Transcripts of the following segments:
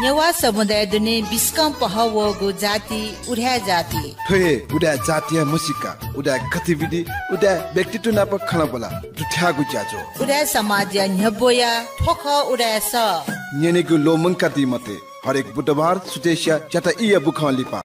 नेवा समुदाय दुने बिस्कम पहवगु जाति उड्या जाति ठोए उडा जातीय मुसिका उडा गतिविधि उडा व्यक्तित्व नाप खला बोला दुठ्यागु ज्याजो उडा समाज न्यबोया ठोख उडा स नेनेगु लोमंका दी मते हरेक बुधबार सुतेशिया जता इया बुखा लिपा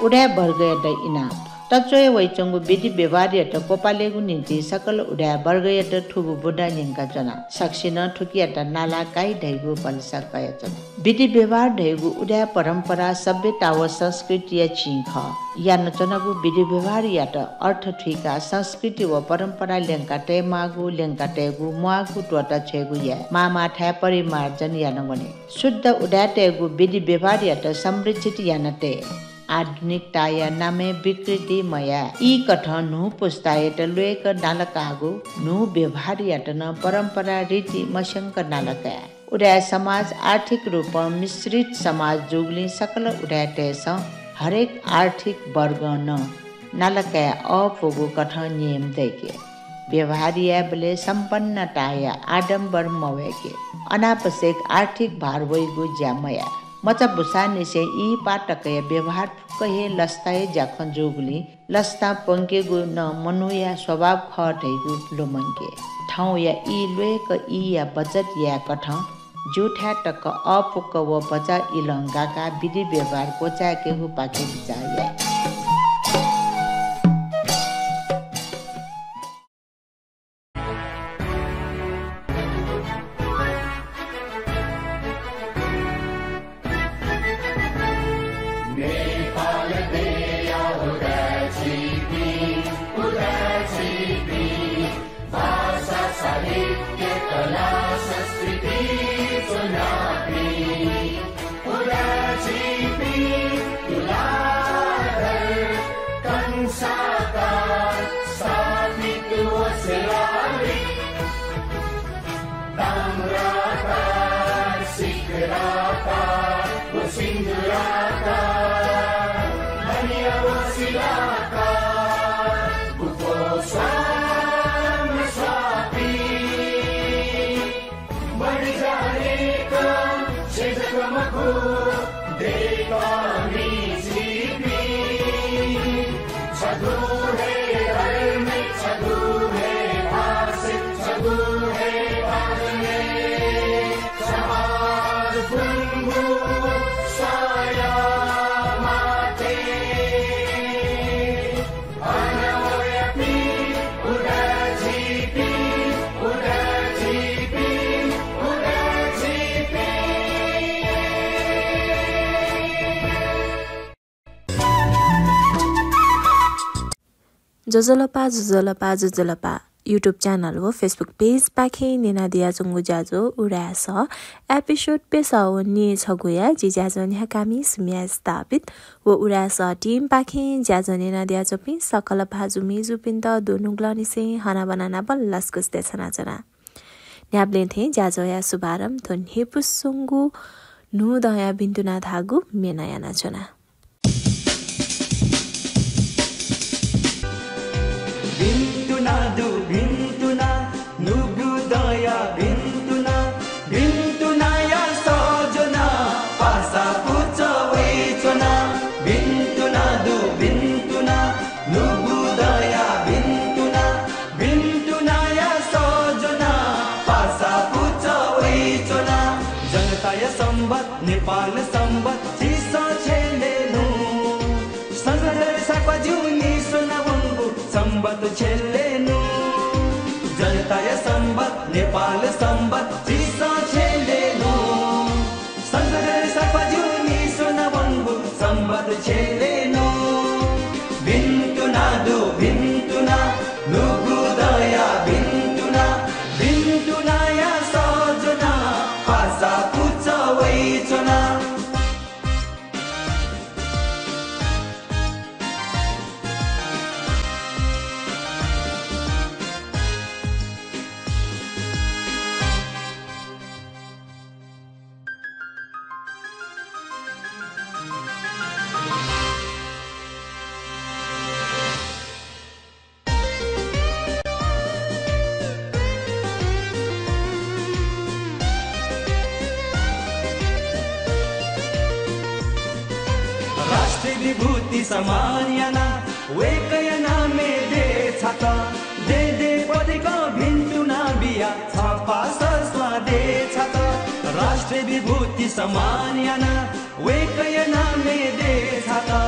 उडा वर्ग द इना तचोय वैचंगु विधि व्यवहार यत कोपालेगु निम्ति सकल उडा वर्ग यत ठुबु बुडा निंका जना साक्षिन ठुकियात नाला काई ढैगु पलसा कयचन विधि व्यवहार ढैगु उडा परम्परा सभ्यता व संस्कृति चिंख या नचनगु विधि व्यवहार यत अर्थ ठिका संस्कृति व परम्परा लेंका टेमागु लेंका टेगु मुआगु टोटा छेगु या मामा ठा परिमार्जन या नगने शुद्ध उडा टेगु विधि व्यवहार यत समृद्धित यानते आधुनिकता या नामे विकृति मया ई कथन नु पुस्तायत लुएक नालकागु नु व्यवहार यतन परम्परा रीति मशंक नालका उडा समाज आर्थिक रूप मिश्रित समाज जुगली सकल उडा तेस हरेक आर्थिक वर्ग न नालका अपुगु कथन नियम दैके व्यवहारिया बले सम्पन्नता या आडम्बर मवेके अनापसेक आर्थिक भार वैगु ज्यामया मचा बुसाने से ई पाटकय व्यवहार कहे लस्ताए जाखन जोगली लस्ता पंकेगु न मनुया स्वभाव खटैगु लोमंके ठाउँ या ई लुएक ई या बजट या कठ जुठा टक अपुक व बजा इलंगाका विधि व्यवहार कोचाके हु पाके बिचाया जोजोलपा युट्युब च्यानल हो फेसबुक पेज पाखे नेनादिया चुङ्गु ज्याजो उडास एपिसोड पेसाओ नि छगुया जि ज्याजो न्या कामी सुमिया स्थापित व उडास टिम पाखे ज्याजो नेनादिया चोपि सकल भाजुमी जुपिन्द दोनुग्लनि से हना बनाना बल्लस्कुस देछना जना न्याब्ले थे ज्याजो या शुभारम थोन हेपुसुङ्गु नु दया बिन्दुना धागु मेनायाना जना Bintuna, nugu daya bintuna, bintuna ya sojona, pasa pucha wechona, bintuna du bintuna, nugu daya bintuna, bintuna ya sojona, pasa pucha wechona, janata ya sambat, Nepal sambat, chisa chelenu, sangadar sakwa juni sona wambu, sambat chelenu. जनताय संबत नेपाल संबत चिसा छेलेनु संगदर सपजुनी सुनवंगु संबत छेलेनु बिन्तुना दु बिन्तुना नुगु दया बिन्तुना बिन्तुना या सजना पासा पुचा वैचना विभूति समान याना वेकयना में they छाता they पदिका भिन्तुना बिया छापा सस्वा they छाता राष्ट्र विभूति समान याना वेकयना में दे छाता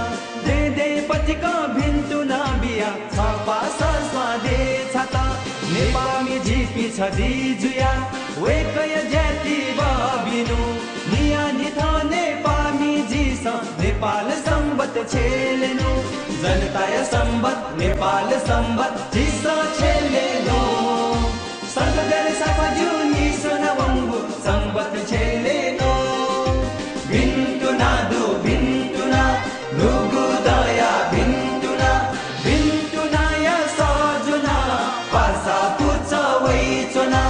दे पदिका भिन्तुना बिया छापा सस्वा दे छाता नेपामी झिपी छदी जुया वेकय जाति बाबिनु निया निथा नेपामी जीस नेपाल सम्बत छेलेनु जनताय सम्बत नेपाल सम्बत जीस छेलेनु संगदर साफजुनी सोनावंगु सम्बत छेलेनु भिन्तुना दु भिन्तुना नुगु दया भिन्तुना भिन्तुना या सजुना पासा पुच वैचना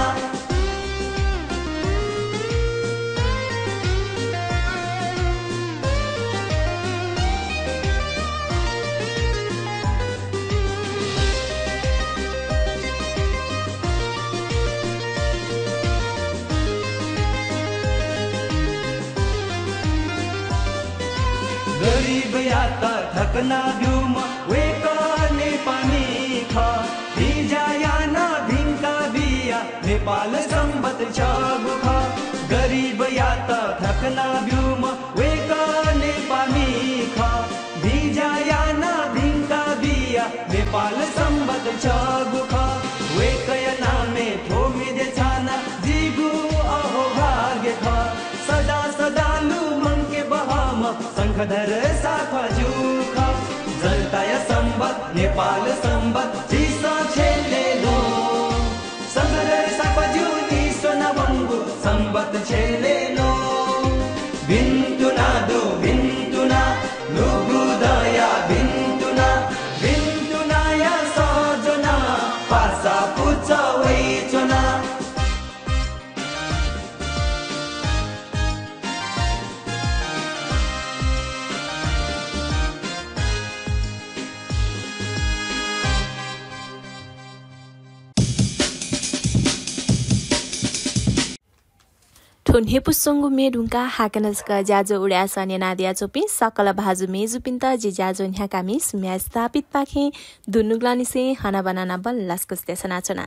गरीब याता थकना भ्युम वेका नेपामी ख भिजाया न भिङ्का बिया नेपाल सम्बत छ गुख गरीब याता थकना भ्युम वेका नेपामी ख भिजाया न भिङ्का बिया नेपाल सम्बत छ गुख वेकय नामे थोमिदे छाना जिगु अहो भाग्य ख सदा सदा लु मंके बहाम शंखधर साखा जुख जनताय सम्बत नेपाल सम्बत जीसा छेलेनो शंखधर साखा जुनी सोनावंगु सम्बत छेलेनो भिन्तुना दु भिन्तुना नुगु दया भिन्तुना भिन्तुना या सजना पासा पुच वैचना ठुन्हे पुसंगु मेढुङ्का हाकनसका जाजो उड्यासा नेनादिया चोपी सकल भाजु मेजुपिन्त जे जाजो न्याकामी सुम्या स्थापित पाखे दुनुग्लानिसे हाना बनाना बल लास्कस्ते सनाचना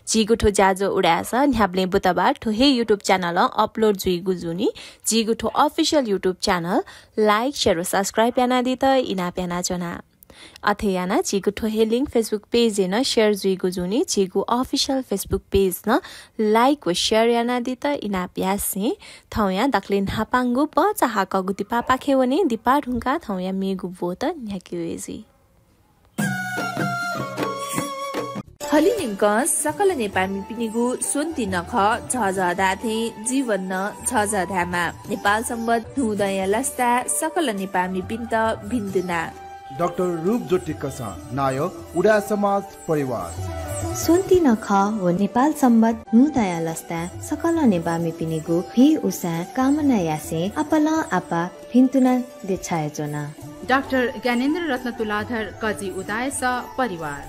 जिगुठो जाजो उड्यासा न्याब्ले बुधबार ठोहे युट्युब च्यानल अपलोड जुइ गुजुनी जिगुठो official YouTube channel like share र सब्स्क्राइब याना दित इना प्याना चना अथेयाना जिगु ठोहे लिंक फेसबुक पेज न शेयर जुइ गुजुनी जिगु अफिसियल फेसबुक पेज न लाइक व शेयर याना दित इना प्यासे थौया दक्लिन हापांगु बचा हाक गुति पापा खेवने दिपा ढुङ्का थौया मेगु बोत न्याकिवेजी हलिनिंक सकल नेपाली पिनिगु सुन्ति नख झझदाथे जीवन न झझधामा नेपाल सम्बत हुदय लस्ता सकल नेपाली पिन्त भिन्दुना डाक्टर रूप ज्योति कसा नायो उडा समाज परिवार सुन्ति नख व नेपाल सम्बत हुदय लस्ता सकल नेपाली पिनिगु हि उसा कामना यासे अपला आपा भिन्तुना देछाय जना डाक्टर ज्ञानेन्द्र रत्न तुलाधर कजी उदाय स परिवार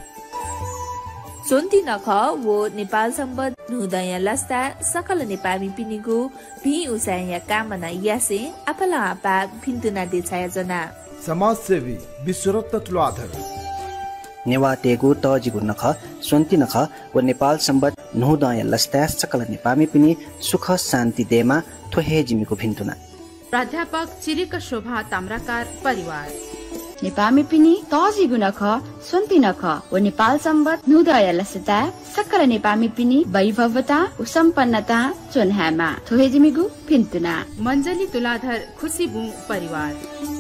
सुन्ति नख वो नेपाल सम्बत हुदय लस्ता सकल नेपाली पिनिगु हि उसा या कामना यासे अपला आपा भिन्तुना देछाय जना समाजसेवी विश्वरत्न तुलाधर नेवा टेगु तजिगु नख सुन्ति नख व नेपाल सम्बत नुदय लस्ता सकल नेपामी पिनि सुख शान्ति देमा थोहे जिमिको भिन्तुना प्राध्यापक चिरिक शोभा ताम्राकार परिवार नेपामी पिनि तजिगु नख सुन्ति नख व नेपाल सम्बत नुदय लस्ता सकल नेपामी पिनि वैभवता व सम्पन्नता चोन्हामा थोहे जिमिको भिन्तुना मञ्जली तुलाधर खुसीबु परिवार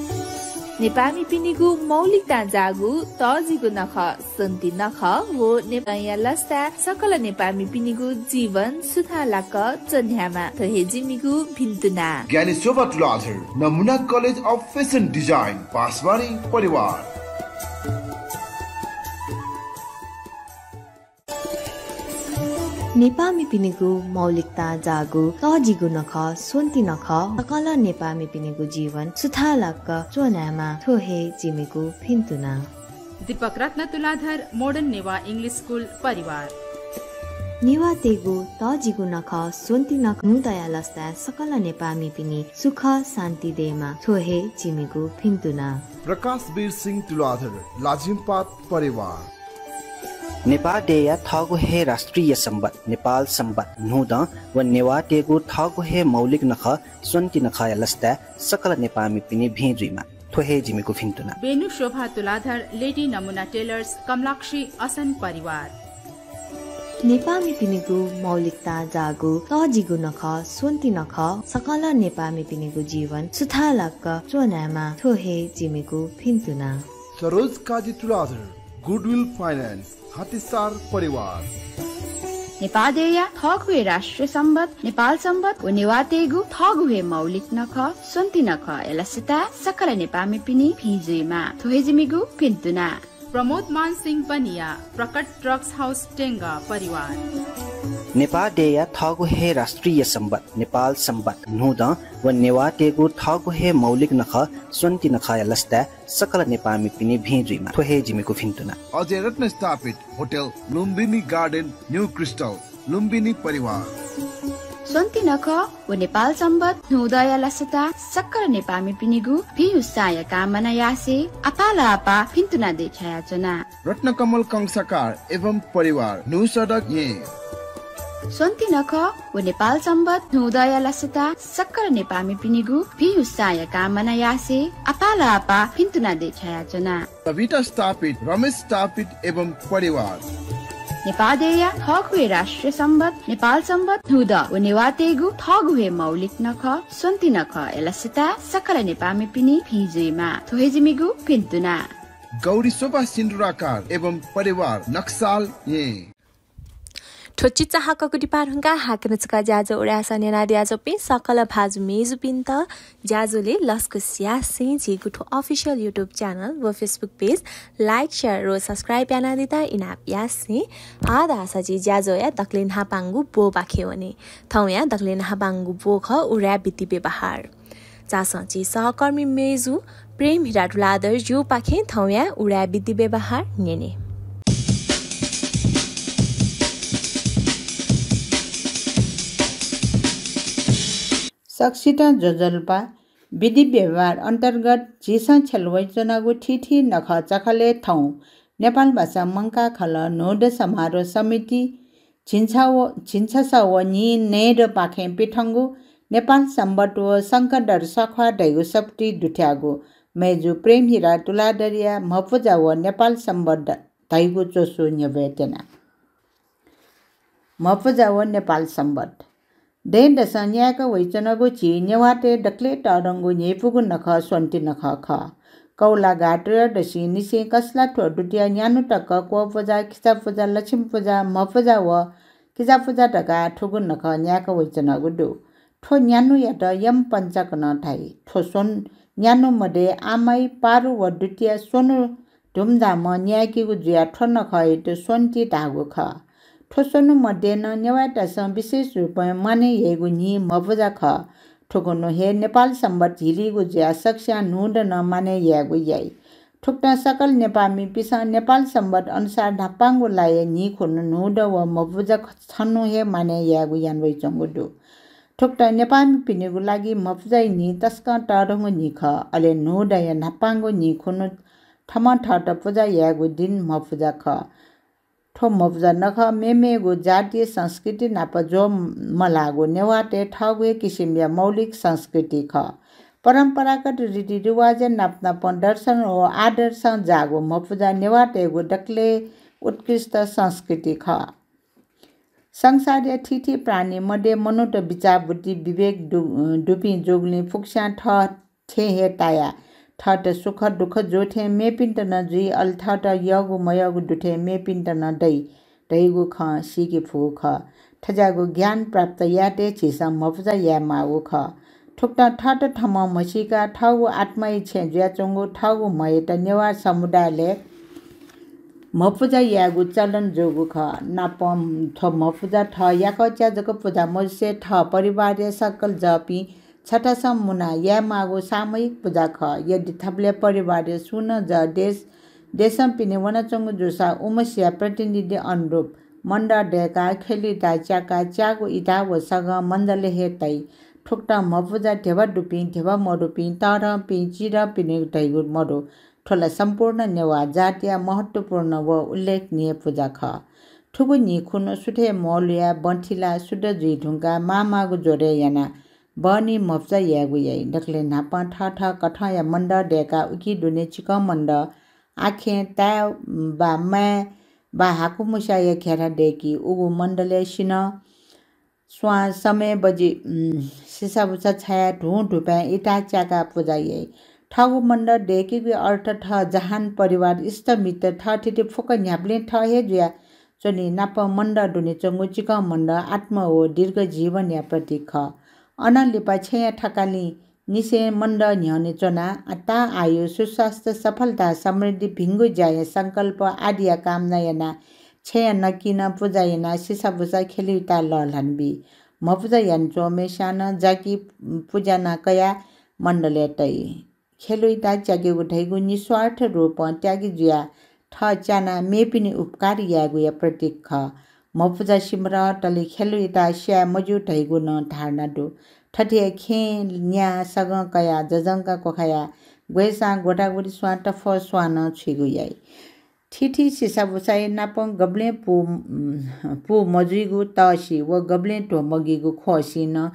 नेपाली पिनिगु मौलिकता जागु तजिगु नख सुन्ति नख वो नेपाली लस्ता सकल नेपाली पिनिगु जीवन सुधालाक चन्यामा थहे जिमिगु भिन्तुना ज्ञानी शोभा तुलाधर नमुना कलेज अफ फेसन डिजाइन पासवारी परिवार नेपामी पिनिगु मौलिकता जागु तजिगु नख सुन्ति नख सकल नेपामी पिनिगु जीवन सुधालाक चोनामा थोहे जिमिगु भिन्तुना Deepak Ratna Tuladhar modern Newa English school परिवार निवातेगु तजिगु नख सोन्ति नख नुदया लस्ता सकल नेपामी पिनी सुख शान्ति देमा थोहे जिमिगु फिन्तुना प्रकाश वीर सिंह तुलाधर लाजिमपात परिवार नेपाडेया थगु हे राष्ट्रिय सम्बत नेपाल सम्बत नुद व नेवाटेगु थगु हे मौलिक नख सोन्ति नख लस्ता सकल नेपामी पिनी भेजुइमा थोहे जिमिगु फिन्तुना बेनु शोभा तुलाधर लेडी नमुना टेलर्स कमलाक्षी असन परिवार नेपामी पिनिगु मौलिकता जागु तजिगु नख सोन्ति नख सकल नेपामी पिनिगु जीवन सुथालक चोनामा थोहे जिमिगु फिन्तुना सरोज काजी तुलाधर गुडविल फाइनान्स हातिसार परिवार नेपादेया थगुए राष्ट्रिय सम्बत नेपाल सम्बत व नेवातेगु थगुए मौलिक नख सोन्ति नख एलसिता सकल नेपामी पिनी भिजुइमा थोहे जिमिगु फिन्तुना प्रमोद मान सिंह बनिया प्रकट ड्रग्स हाउस टेंगा परिवार नेपाडेया थगु हे राष्ट्रिय सम्बत नेपाल सम्बत नुद व नेवाटेगु थगु हे मौलिक नख सोन्ति नख लस्ता सकल नेपामी पिनी भेजुइमा थोहे जिमिगु फिन्तुना अजय रत्न स्थापित hotel Lumbini garden new crystal Lumbini परिवार सोन्ति नख व नेपाल सम्बत नुदया लसता सकल नेपामी पिनिगु भियुसाय कामना यासे अपाला आपा फिन्तुना देछाया चना रत्नकमल कंसाकार एवं परिवार न्यू सडक ये सोन्ति नख व नेपाल सम्बत नुदया लसता सकल नेपामी पिनिगु भियुसाय कामना यासे अपाला आपा फिन्तुना देछाया चना कविता स्थापित रमेश स्थापित एवं परिवार नेपादेया थगुए राष्ट्रिय सम्बत नेपाल सम्बत नुद व नेवातेगु थगुए मौलिक नख सोन्ति नख एलसिता सकल नेपामी पिनी भिजुइमा थोहे जिमिगु फिन्तुना गौरी शोभा सिन्धुराकार एवं परिवार नक्साल ये ठोची चाहको गुटिपारहुंगा हाकनचका जाजो उडासा नेनादियाजो पे सकल भाजु मेजु पिन्त जाजोले लस्को स्यासे जिगुठो अफिशियल युट्युब च्यानल व फेसबुक पेज लाइक शेयर र सब्स्क्राइब याना दिता इनाप यासे आदा सजी जाजो या दक्लिन हापांगु बो बाखेवने थौ या दक्लिन हापांगु बो ख उडा बिति व्यवहार चासची सहकर्मी मेजु प्रेम हिराटुलादर जो पाखे थौ या उडा बिति व्यवहार नेने सक्सिता जोजल्पा विधि व्यवहार अन्तर्गत झिसा छेलवैचनागु ठिठी नख चखले थौ नेपाल भाषा मंका खल नोड समारोह समिति छिन्छा व नि नेड पाखे पिठंगु नेपाल सम्बत व संकदर सखा दैगु सप्ती दुठ्यागु मेजु प्रेम हिरा तुलादरिया मफुजा व नेपाल सम्बत दैगु चोसु न्यवेतना मफुजा व नेपाल सम्बत देन दसन्याका वैचनगु छि नेवाटे डक्ले टरंगु नेपुगु नख सोन्ति नख ख कौला घाट दसि निसे कसला ठोडुटिया न्यानु टक को पूजा खिचा पूजा लक्ष्मी पूजा मपूजा व खिचा पूजा टका ठुगु नख न्याका वैचनगु दु ठो न्यानु यात यम पंचक न थाई ठो सोन न्यानु मडे आमै पारु व दुटिया सोनु धुमधाम न्याकीगु जुया ठो नख इते सोन्ति धागु ख ठोसोनु मध्ये न नेवाटास विशेष रूपमा माने हेगु नि मफुजा ख ठोकनु हे नेपाल सम्बत झिलिगु ज्या सक्ष्या नुड न माने यागु याई ठुक्टा सकल नेपामी पिसा नेपाल सम्बत अनुसार ढापांगु लाए नि खुनु नुड व मफुजा छन्नु हे माने यागु यानवै चंगु दु ठुक्टा नेपामी पिनेगु लागि मफुजाइ नि तस्का टरंगु नि ख अले नुड या ढापांगु नि खुनु ठम ठट पूजा यागु दिन मफुजा ख ठो मफुजा नख मेमेगु जातीय संस्कृति नाप जो मलागु नेवाटे ठगुए किसिमया मौलिक संस्कृति ख परम्परागत रीतिरिवाज नाप्नापन दर्शन व आदर्श जागु मफुजा नेवाटेगु डक्ले उत्कृष्ट संस्कृति ख संसारीय ठिठी प्राणी मध्ये मनुट विचार बुद्धि विवेक डुपी जोग्ली फुक्स्या ठ ठे हे ताया ठट सुख दुख जोठे मेपिन्ट न जुई अल्ठट यगु मयगु दुठे मेपिन्ट न दैगु ख सिकी फु ख ठजागु ज्ञान प्राप्त याटे छिसा मफुजा या मागु ख ठुक्टा ठट ठम मसिका ठगु आत्मै छे ज्या चंगु ठगु मयत नेवा समुदायले मफुजा यागु चलन जोगु ख नापम थ मफुजा ठ याकच्या जक पूजा मसे ठ परिवार सकल जपी छठासम मुना या मागो सामूहिक पूजा ख यदि थप्ले परिवार सुन ज देशम पिने वनचंगु जोसा उमस्या प्रतिनिधि अनुरूप मण्ड डेका खेलिदा च्याका च्यागु इदा वसग मण्डले हे तै ठुक्टा मपुजा ढेवा डुपी ढेवा मरुपी तर पि चिर पिने दैगु मरु ठोला सम्पूर्ण नेवा जातीय महत्त्वपूर्ण व उल्लेखनीय पूजा ख ठुगु निखुन सुठे मौलिया बन्थिला सुड जुइ ढुङ्गा मामागु जोरे याना बनी मप्जा यागु याई डक्ले नापा ठ कठ या मण्ड डेका उकी दुने चिक मण्ड आखे ता बा मै बा हाकु मुसा या खेरा डेकी उगु मण्डले सिन स्वा समय बजी सिसाबुसा छाया ढुपा इटा च्याका पूजा याई ठगु मण्ड डेकीगु अर्थ ठ जहान परिवार इष्ट मित्र ठ ठिटे फोक न्याप्ले ठ हे जुया चोनी नाप मण्ड दुने चंगु चिक मण्ड आत्म हो दीर्घ जीवन या प्रतीक ख अनलिपा छेया ठकाली निसे मण्ड न्याउने चोना आता आयु सुस्वास्थ्य सफलता समृद्धि भिंगु जाय संकल्प आदि कामना याना छेया नकिन पूजा याना सिसाबुसा खेलिता लहलानबी मपुजा यान्चो मेशान जाकी पूजा ना कया मण्डले तै खेलुइता त्यागी उठाइगु निस्वार्थ रूप त्यागी जुया ठ च्याना मेपिनी उपकार यागु या प्रतीक ख मपुजा सिमर टली खेलुइता स्या मजु ढैगु न धारणा दु ठठे खे न्या सग कया जजंका कोखाया ग्वेसा गोटागुडी स्वाट फ स्वान छिगु याई ठिठी सिसाबुसाई नापं गब्ले पु मजुइगु तसी व गब्ले टो मगिगु खोसी न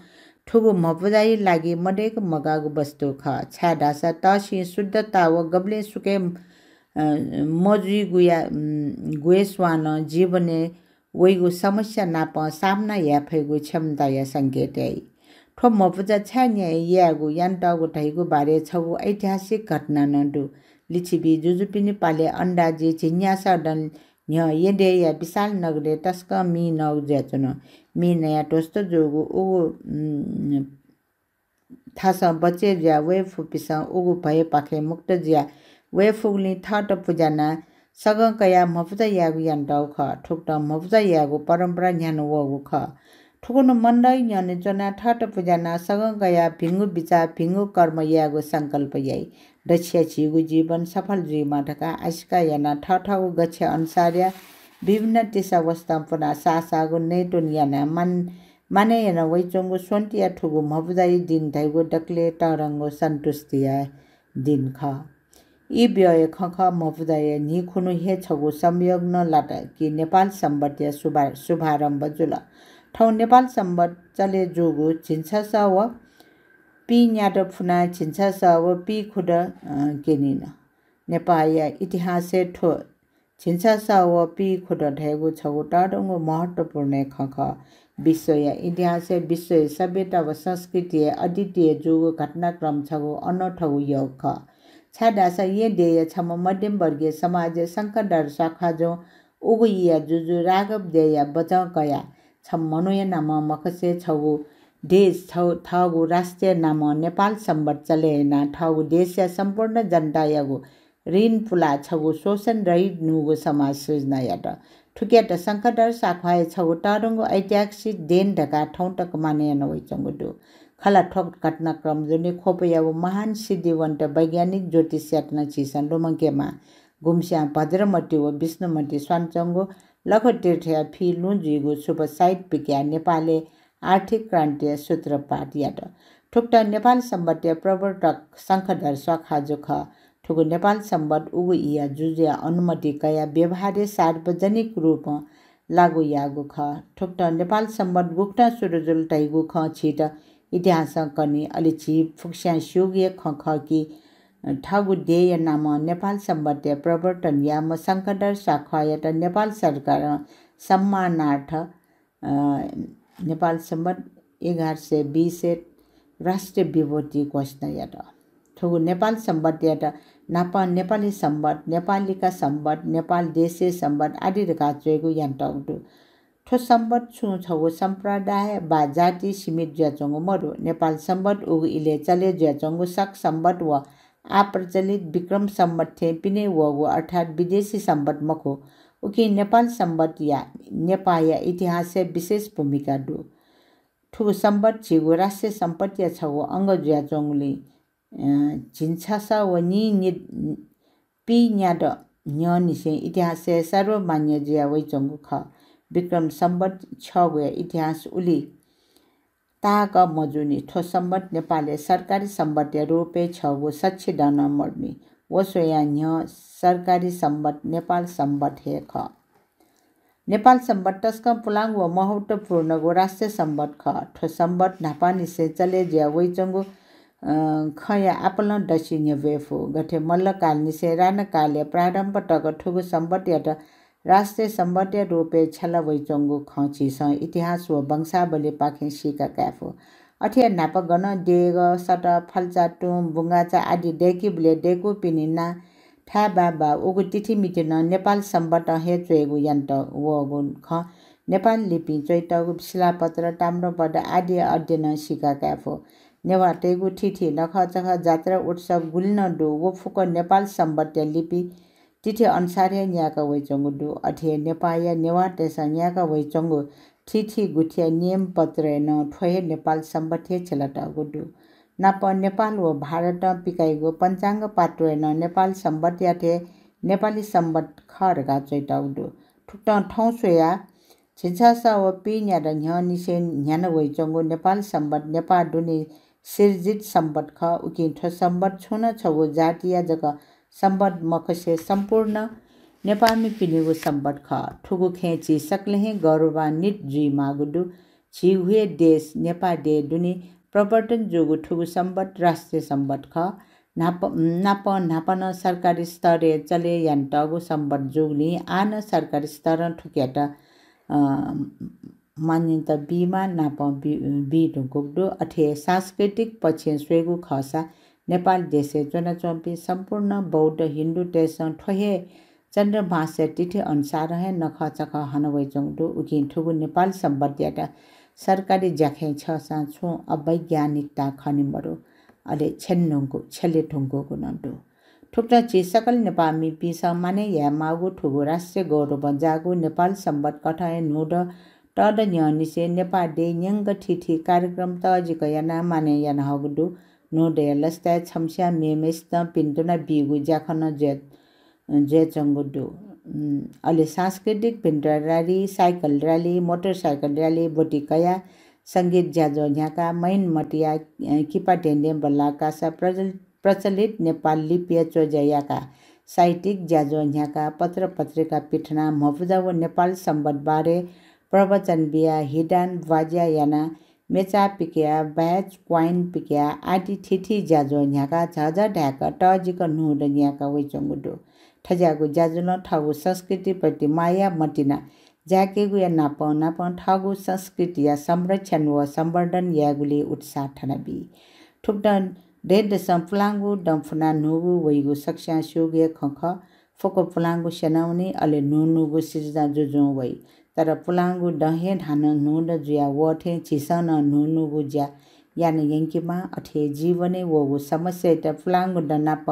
ठुगु मपुजाई लागि मडेक मगागु वस्तु ख छाडासा तसी शुद्धता व गब्ले सुके मजुइगुया ग्वेस्वान जीवने वैगु समस्या नाप सामना या फैगु क्षमता या संकेत याई ठो मपुजा छान्या यागु यान्टागु ढैगु बारे छगु ऐतिहासिक घटना नडु लिचिबी जुजुपिनी पाले अंडाजी झिन्यासा डन न्य येडे या विशाल नगरे तस्क मी नग ज्याचन मी नया टोस्तो जोगु उगु थासा बचे ज्या वे फुपिसा उगु भए पाखे मुक्त ज्या वे फुगली थट पूजाना सग कया मपुजा यागु यान्टाउ ख ठुक्ट मपुजा यागु परम्परा न्यानो वगु ख ठुकुनु मण्डै न्याने जना थट पूजाना सग कया भिंगु बिचा भिंगु कर्म यागु संकल्प याई दक्षिया छिगु जीवन सफल जुइमा ढका आइसका याना ठठगु गच्छे अनुसार्य विभिन्न तिसावस्था पुना सासागु नेटुन याना माने याना वैचंगु सोन्टिया ठुगु मपुजाई दिन धैगु डक्ले तरंगु सन्तुष्टिया दिन ख यी व्यय खख मपुजाय नि खुनु हे छगु संयोग न लाटा कि नेपाल सम्बन्धी शुभारम्भ जुल ठौ नेपाल सम्बत चले जोगु छिन्छ स व पी न्याट फुना छिन्छ स व पी खुड केनिन नेपाया इतिहासे ठो छिन्छ स व पी खुड ढेगु छगु टाडंगु महत्वपूर्ण खख विश्व या इतिहास विश्व सभ्यता व संस्कृति अद्वितीय जोगु घटनाक्रम छगु अनौठो योग ख छाडासा ये देय छम मध्यम वर्गीय समाज संकटहरु शाखा जो उगुइया जुजु राघव देय बचाउ कया छम मनुय नाम मखसे छगु देश ठगु राष्ट्रिय नाम नेपाल सम्बत चलेना ठगु देश या सम्पूर्ण जनता यागु ऋण पुला छगु शोषण रहित नुगु समाज सृजना याट ठुकेट संकटहरु शाखा छगु टाडंगु ऐतिहासिक देन ढका ठौटक माने नवै चंगुदु खला ठोक घटनाक्रम जुने खोपयाव महान सिद्धिवन्त वैज्ञानिक ज्योतिष यातना छिसन रोमंकेमा गुम्स्या भद्रमती व विष्णुमती स्वानचंगो लखतीर्थया फि लुजिगु शुभ साहित्य विज्ञान नेपालले आर्थिक क्रान्तिय सूत्रपात याट ठुक्टा नेपाल सम्बन्धी प्रवर्तक शंखधर शाखा जोख ठुगु नेपाल सम्बत उगु इया जुजिया अनुमति कया व्यवहार्य सार्वजनिक रूप लागु यागु ख ठुक्टा नेपाल सम्बत गुप्ता सुरजुल तैगु ख छिट इतिहास कनि अलिछि फुक्स्या सुगिय ख कि ठगु देय नाम नेपाल सम्बन्धी प्रवर्तन याम शंखधर शाखा याट नेपाल सरकार सम्मानार्थ नेपाल सम्बत 1120 राष्ट्रिय विभूति घोषणा याट ठुगु नेपाल सम्बत याट नापा नेपाली सम्बत नेपालीका सम्बत नेपाल देशीय सम्बत आदि रेखा चोइगु यान्टाउदु ठो सम्बत छु छगु सम्प्रदाय बा जाति सीमित ज्याचंगु मरु नेपाल सम्बत उगु इले चले ज्याचंगु सक सम्बत व अप्रचलित विक्रम सम्बत थे पिने वगु अर्थात विदेशी सम्बत मखो उकि नेपाल सम्बत या नेपाया इतिहास विशेष भूमिका दु ठुगु सम्बत छिगु राष्ट्रिय सम्पत्ति छगु अंग ज्याचंगुले झिन्छसा व नि पि न्याड न्य निसे इतिहास सर्वमान्य ज्या वैचंगु ख विक्रम सम्बत 6 गए इतिहास उली ताक मजुनी ठो सम्बत नेपालले सरकारी सम्बत रोपे 6 गो सच्ची डन मर्मी वसोया न्य सरकारी सम्बत नेपाल सम्बत हे ख नेपाल सम्बत तस्क पुलाङ व महत्वपूर्ण गो राष्ट्रिय सम्बत ख ठो सम्बत नापानी से चले ज्या वैचंगो खया आपल दशी न्यवेफो गठे मल्लकाल निसे रानकाले प्रारम्भ टक ठुगु सम्बत यात राष्ट्रिय सम्बत रोपे छल वैचंगो खची स इतिहास व वंशावली पाखे सिका क्याफो अठिया नाप गन डेग सट फल्चा टुम बुङ्गाचा आदि डेकिबले डेकु पिनिना ठा बाबा उगु तिथि मिटिन नेपाल सम्बत हे चोगु यन्त वगुन ख नेपाल लिपि चैतगु शिलापत्र ताम्रपद आदि अध्ययन सिका क्याफो नेवा टेगु तिथि नख चख जात्रा उत्सव गुल्न डो वो फुक नेपाल सम्बत लिपि तिथि अनुसार न्याका वैचंगु डो अठे नेपाया नेवा तेस न्याका वैचंगु तिथि गुठिया नियम पत्र न ठोहे नेपाल सम्बत छलटा गुडु नाप नेपाल व भारत पिकाइगो पञ्चाङ्ग पात्रो न नेपाल सम्बत याथे नेपाली सम्बत खरगा चैटा उडु ठुक्ट ठौ सोया छिछासा व पिन्या र न्य निसे न्यान वैचंगु नेपाल सम्बत नेपाल दुनि सिर्जित सम्बत ख उकि ठो सम्बत छुन छगो जातीय जग सम्बत मखसे सम्पूर्ण नेपालमी पिनेगो सम्बत ख ठुगु खेची सक्लेहे गौरवान्वित जी मागुडु छि हुए देश नेपाल दे दुनि प्रवर्तन जोगु ठुगु सम्बत राष्ट्रिय सम्बत ख नापन सरकारी स्तरे चले यान्तगु सम्बत जोगली आन सरकारी स्तर ठुक्याट मान्यता बीमा नाप बी ढुकुडु अठे सांस्कृतिक पक्ष स्वेगु खसा नेपाल देशे चुनाचम्पी सम्पूर्ण बौद्ध हिन्दू तेसं ठोहे चन्द्रभाष्य तिथि अनुसार है नख चख हनवै चौडो उकि ठुगु नेपाल सम्बत याटा सरकारी ज्याखे छ साँचो अवैज्ञानिकता खनिमरो अले छेन्नुको छेले ठुङ्को गुनडो ठुक्टा ची सकल नेपामी पिसा माने या मागु ठुगु राष्ट्रिय गौरव जागु नेपाल सम्बत कठाए नोड टड न्यनिसे नेपाल दे न्यंग ठिठी कार्यक्रम त जिकयाना माने याना हगुडु नोड लस्ता छमस्या मेमेस्त पिन्तुना बिगु ज्याखन जे चंगुडु अले सांस्कृतिक पिन्टर rally cycle rally motorcycle rally बोटिकया संगीत ज्याजो न्याका मैन मटिया किपा टेन्डे बल्लाका सा प्रचलित नेपाल लिपि चोजयाका साहित्यिक ज्याजो न्याका पत्र पत्रिका पिठना मफुजा व नेपाल सम्बत बारे प्रवचन बिया हिडान वाज्या याना मेचा पिकिया ब्याच क्वाइन पिकिया आदि थिथि ज्याजो न्याका झझ ढ्याका टजिक नुड न्याका वैचंगुडो ठज्यागु ज्याजुन ठगु संस्कृति प्रति माया मटिना ज्याकेगु या नाप ठगु संस्कृति या संरक्षण व संवर्धन यागुले उत्साह ठनबी ठुक्डन डेड संफलांगु डम्फुना नुगु वैगु सक्ष्या सुगे खख फोको फुलांगु सेनाउनी अले नुनुगु सिर्जा जुजु वै तर फुलांगु डहे धान नुड जुया वठे छिसन नुनुगु ज्या यान यंकीमा अठे जीवने वगु समस्या त फुलांगु डनाप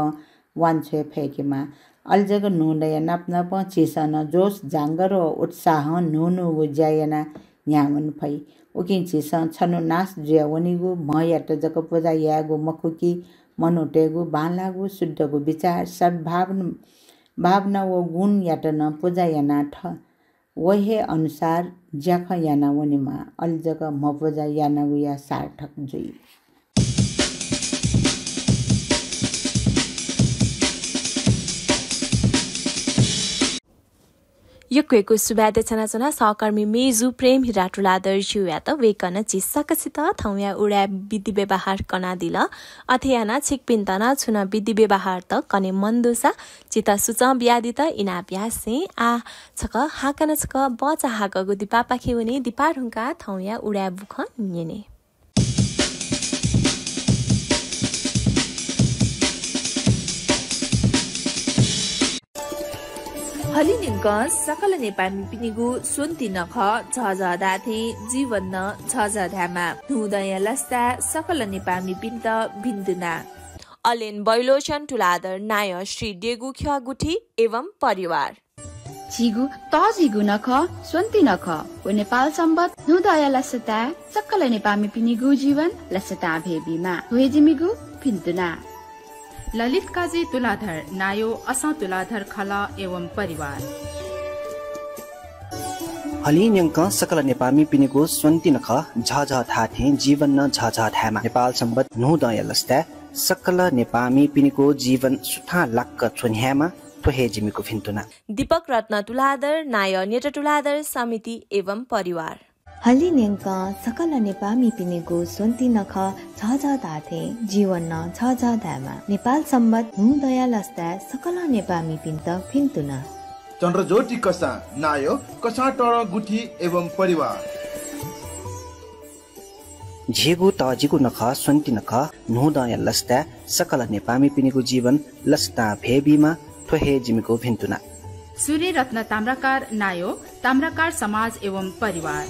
वान्छे फेकेमा अल्जग नुडया नाप छिसन जोश जांगर उत्साह नुनुगु ज्यायना न्यामन फै उकिन छिसन छनु नास ज्या वनिगु मयाट जक पूजा यागु मखुकी मनोटेगु बालागु शुद्धगु विचार सद्भावना व गुण याटन पूजा याना ठ वहे अनुसार ज्याख याना वनिमा अल्जग मपूजा याना गुया सार्थक जुई युक्वेको सुबादे छनाचना सहकर्मी मेजु प्रेम हिराटुलादर जुया त वेकन चिसकसित थौया उडा विधि व्यवहार कना दिल अथयाना छिकपिन्तना छुना विधि व्यवहार त कने मन्दोसा चिता सुच ब्यादि त इना ब्यासे आ छक हाकन छक बचा हाकगु दिपा पाखेउने दिपारुङका थौया उडा बुख नेने हलिनिक सकल नेपाली पिनिगु सुन्ति नख झझदाथे जीवन न झझध्यामा हुँदय लस्ता सकल नेपाली पिन्त भिन्दुना अलेन बैलोचन टुलादर नाय श्री डेगु ख्या गुठी एवं परिवार जिगु तजिगु नख सुन्ति नख ओ नेपाल सम्बत हुँदय लस्ता सकल नेपाली पिनिगु जीवन लस्ता भेबीमा होएजिमिगु भिन्दुना ललित काजी तुलाधर नायो असा तुलाधर खला एवं परिवार हलिन्यङ्क सकल नेपामी पिनेको स्वन्ति नख झझ थाथे जीवन न झझ थामा नेपाल सम्बत नुदय लस्ता सकल नेपामी पिनेको जीवन सुथा लाक्क छुन्ह्यामा थोहे जिमीको फिन्तुना दीपक रत्न तुलाधर नाय नेट तुलाधर समिति एवं परिवार हलिन्यङ्क सकल नेपामी पिनेको स्वन्ति नख झझ थाथे जीवन न झझ थामा नेपाल सम्बत नुदय लस्ता सकल नेपामी पिन्त फिन्तुना चन्द्रज्योति कसा नायो कसा टर गुठी एवं परिवार झेगु तजिगु नख स्वन्ति नख नुदय लस्ता सकल नेपामी पिनेको जीवन लस्ता भेबीमा थोहे जिमीको भिन्तुना सूर्य रत्न ताम्राकार नायो ताम्राकार समाज एवं परिवार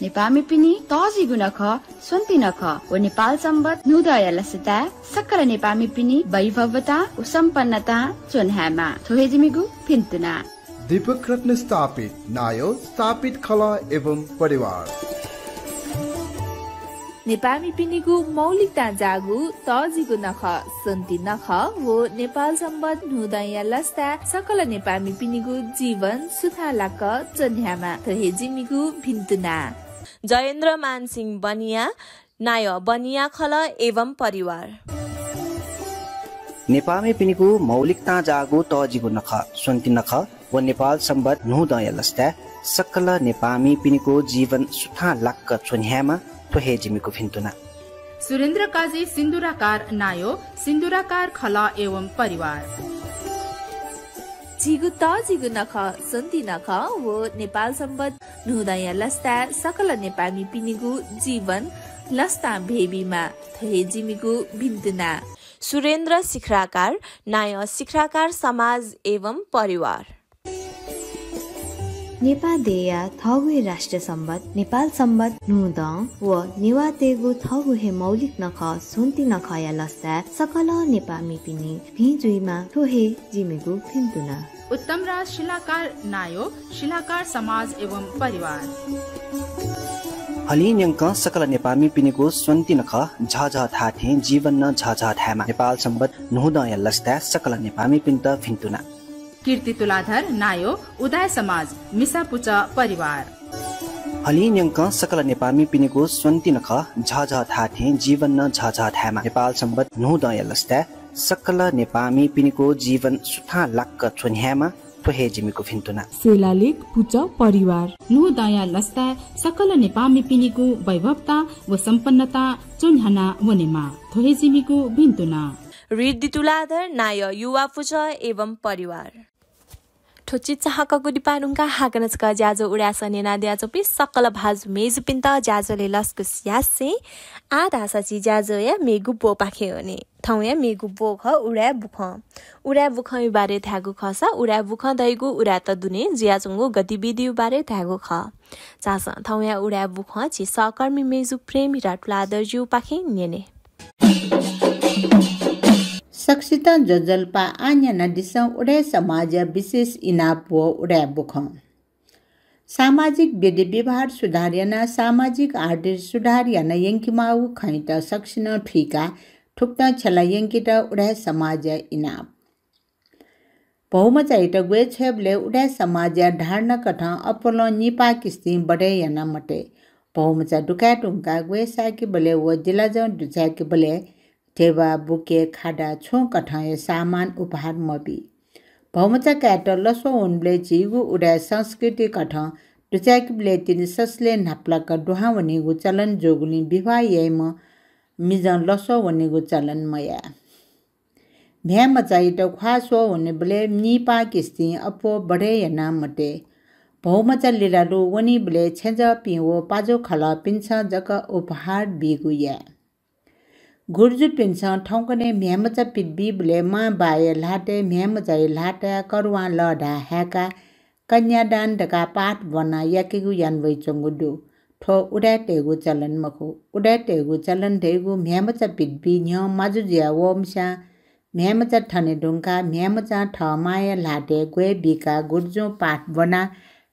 नेपामी पिनी तजिगु नख स्वन्ति नख व नेपाल सम्बत नुदय लस्ता सकल नेपामी पिनी वैभवता व सम्पन्नता चोन्ह्यामा थोहे जिमीगु फिन्तुना दीपक रत्न स्थापित नायो स्थापित खला एवं परिवार नेपामी पिनिगु मौलिकता जागु तजिगु नख सन्ति नख वो नेपाल सम्बत नुदय लस्ता सकल नेपामी पिनिगु जीवन सुथालाक चन्ह्यामा थहे जिमीगु भिन्तुना जयेन्द्र मानसिंह बनिया नाय बनिया खल एवं परिवार नेपामी पिनेको मौलिकता जागो तजिगु नख स्वन्ति नख व नेपाल सम्बत नुदय लस्ता सकल नेपामी पिनेको जीवन सुथा लाक्क छुन्ह्यामा थोहे जिमीको फिन्तुना सुरेन्द्र काजी सिन्दुराकार नायो सिन्दुराकार खल एवं परिवार जिगु तजिगु नख सन्ति नख वो नेपाल सम्बत नुदय लस्ता सकल नेपामी पिनिगु जीवन लस्ता भेबीमा थहे जिमीगु भिन्तुना सुरेन्द्र शिखराकार नाय शिखराकार समाज एवं परिवार नेपादेया थगुहे राष्ट्र सम्बत नेपाल सम्बत नुद व नेवातेगु थगुहे मौलिक नख सुन्ति नखया लस्ता सकल नेपामी पिनी भिजुइमा थोहे जिमेगु फिन्तुना उत्तम राज शिलाकार नायो शिलाकार समाज एवं परिवार हलिन्यङ्क सकल नेपामी पिनेको स्वन्ति नख झझ थाथे जीवन न झझ थामा नेपाल सम्बत नुदय लस्ता सकल नेपामी पिन्त फिन्तुना कीर्ति तुलाधर नायो उदय समाज मिसापुच परिवार हलिन्यङ्क सकल नेपामी पिनेको स्वन्ति नख झझ थाथे जीवन न झझ थामा नेपाल सम्बत नुदय लस्ता सकल नेपामी पिनेको जीवन सुथा लाक्क छुन्ह्यामा थोहे जिमीको फिन्तुना सेलालेक पुच परिवार नुदय लस्ता सकल नेपामी पिनेको वैभवता व सम्पन्नता चोन्ह्याना वनेमा थोहे जिमीको भिन्तुना रिद्धि तुलाधर नाय युवा पुच एवं परिवार ठोची चाहकको दिपानुङका हागनचका ज्याजो उडास नेना द्याजो पि सकल भाजु मेजु पिन्त ज्याजोले लस्कु स्यासे आधा सची ज्याजो या मेगु बो पाखे होने ठाउँ या मेगु बो ख उडा बुख बारे थ्यागु खसा उडा बुख दैगु उडा त दुने ज्याजोङगु गतिविधि बारे थ्यागु ख चास ठाउँ या उडा बुख छि सहकर्मी मेजु प्रेमी र टुलादर ज्यू पाखे नेने सक्षिता जजल्पा आन्या नदिसा उडे समाज विशेष इनापो उडे बुख सामाजिक विधि व्यवहार सुधार्याना सामाजिक आर्थिक सुधार्याना यङ्किमाउ खैत सक्षिन ठिका ठुक्ता छला यङ्कित उडे समाज इनाप बहुमचाइट गए छेबले उडे समाज ढार्न कठ अपोलो निपा किस्ती बडे याना मटे बहुमचा दुका टुङ्का गए साकी बले व जिल्ला दुचाकी बले टेवा बुके खाडा छो कठाए सामान उपहार मबी बहुमचा क्याट लसो उनले जिगु उडा संस्कृति कठ दुचाक ब्ले तिन ससले नाप्लाक दुहा वनेगु चलन जोगुनी विवाह येम मिजन लसो वनेगु चलन मया भ्या मचाइ त ख्वासो वने ब्ले निपा किस्ती अपो बडे याना मटे बहुमचा लिरालु वनी ब्ले छेज पिओ पाजो खला पिन्छ जक उपहार बिगु या गुर्जु पिन्छ ठौकने म्यामचा पिब्बी ब्ले मा बाय लाटे म्यामचा लाटा करवा लडा ह्याका कन्यादान डका पाठ बना याकेगु यानवै चंगुडु ठो उडाटेगु चलन मखु उडाटेगु चलन देगु म्यामचा पिब्बी न्य माजु ज्या वमसा म्यामचा ठने ढुङ्का म्यामचा ठमाय लाटे गए बिका गुर्जु पाठ बना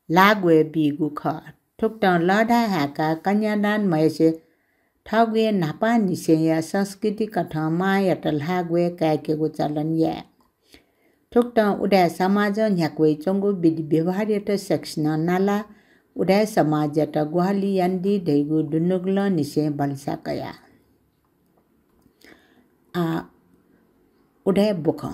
लागवे बिगु ख ठुक्टा लडा ह्याका कन्यादान मयसे ठगुए नापा निसेया संस्कृति कठ माया टल्हागुए काकेगु चलन या ठुक्टा उडा समाज न्याक्वे चंगु विधि व्यवहार यत सेक्शन नाला उडा समाज यत गुहाली यान्दी दैगु दुनुगल निसे बलसा कया उडा बुख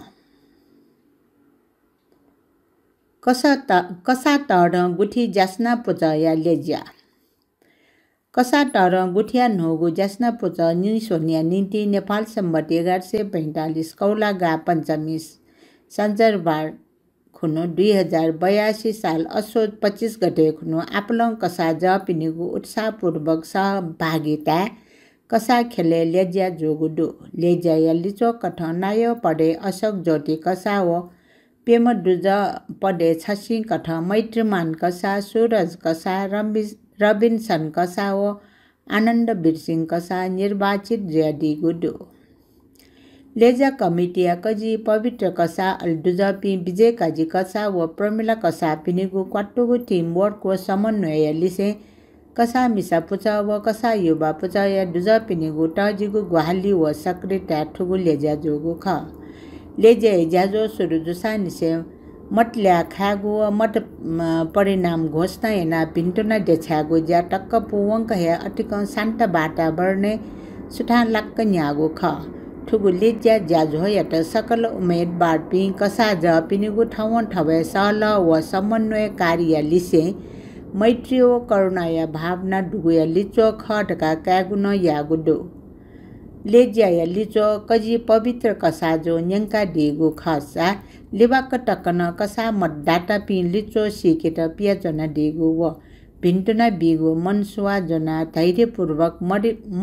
कसा तर गुठी जास्ना पुचया लेज्या कसा तर गुठिया नोगु जास्ना पुच निसोनिया निति नेपाल सम्बत 1145 कौला गा पञ्चमी सञ्जरबार खुनु 2082 साल असोज 25 गते खुनु आपलङ कसा जपिनिगु उत्साहपूर्वक सहभागिता कसा खेले लेज्या जोगुडु लेज्या यलिचो कठनायो पडे अशोक ज्योति कसा हो पेम दुज पडे छसी कठ मैत्रीमान कसा सूरज कसा रबिन्सन कसा हो आनन्द बिरसिंह कसा निर्वाचित ज्यादी गुडु लेजा कमिटिया कजी पवित्र कसा अलदुजपी विजय काजी कसा व प्रमिला कसा पिनिगु क्वाटुगु टीम वर्क को समन्वय लिसे कसा मिसा पुचा व कसा युवा पुचा या दुजा पिनिगु टजिगु गुहाली व सक्रियता ठुगु लेजा जोगु ख लेजे ज्याजो सुरु जुसा निसे मटल्या खागु व मट परिणाम घोषणा एना पिन्टुना देछागु ज्या टक्क पुवंक हे अटिक शान्त बाटा बर्ने सुठा लक्क न्यागु ख ठुगु लेज्या ज्याजो यत सकल उम्मेदवार पि कसा ज पिनिगु ठाउँ ठवे सहल व समन्वय कार्य लिसे मैत्रियो करुणाया भावना डुगुया लिचो खटका कागुन यागुडो लेज्या या लिचो कजी पवित्र कसा जो न्यंका दिगु खसा लिबाक टकन कसा मतदाता पि लिचो सिकेट पिया जना दिगु व भिन्टुना बिगु मनसुवा जना धैर्यपूर्वक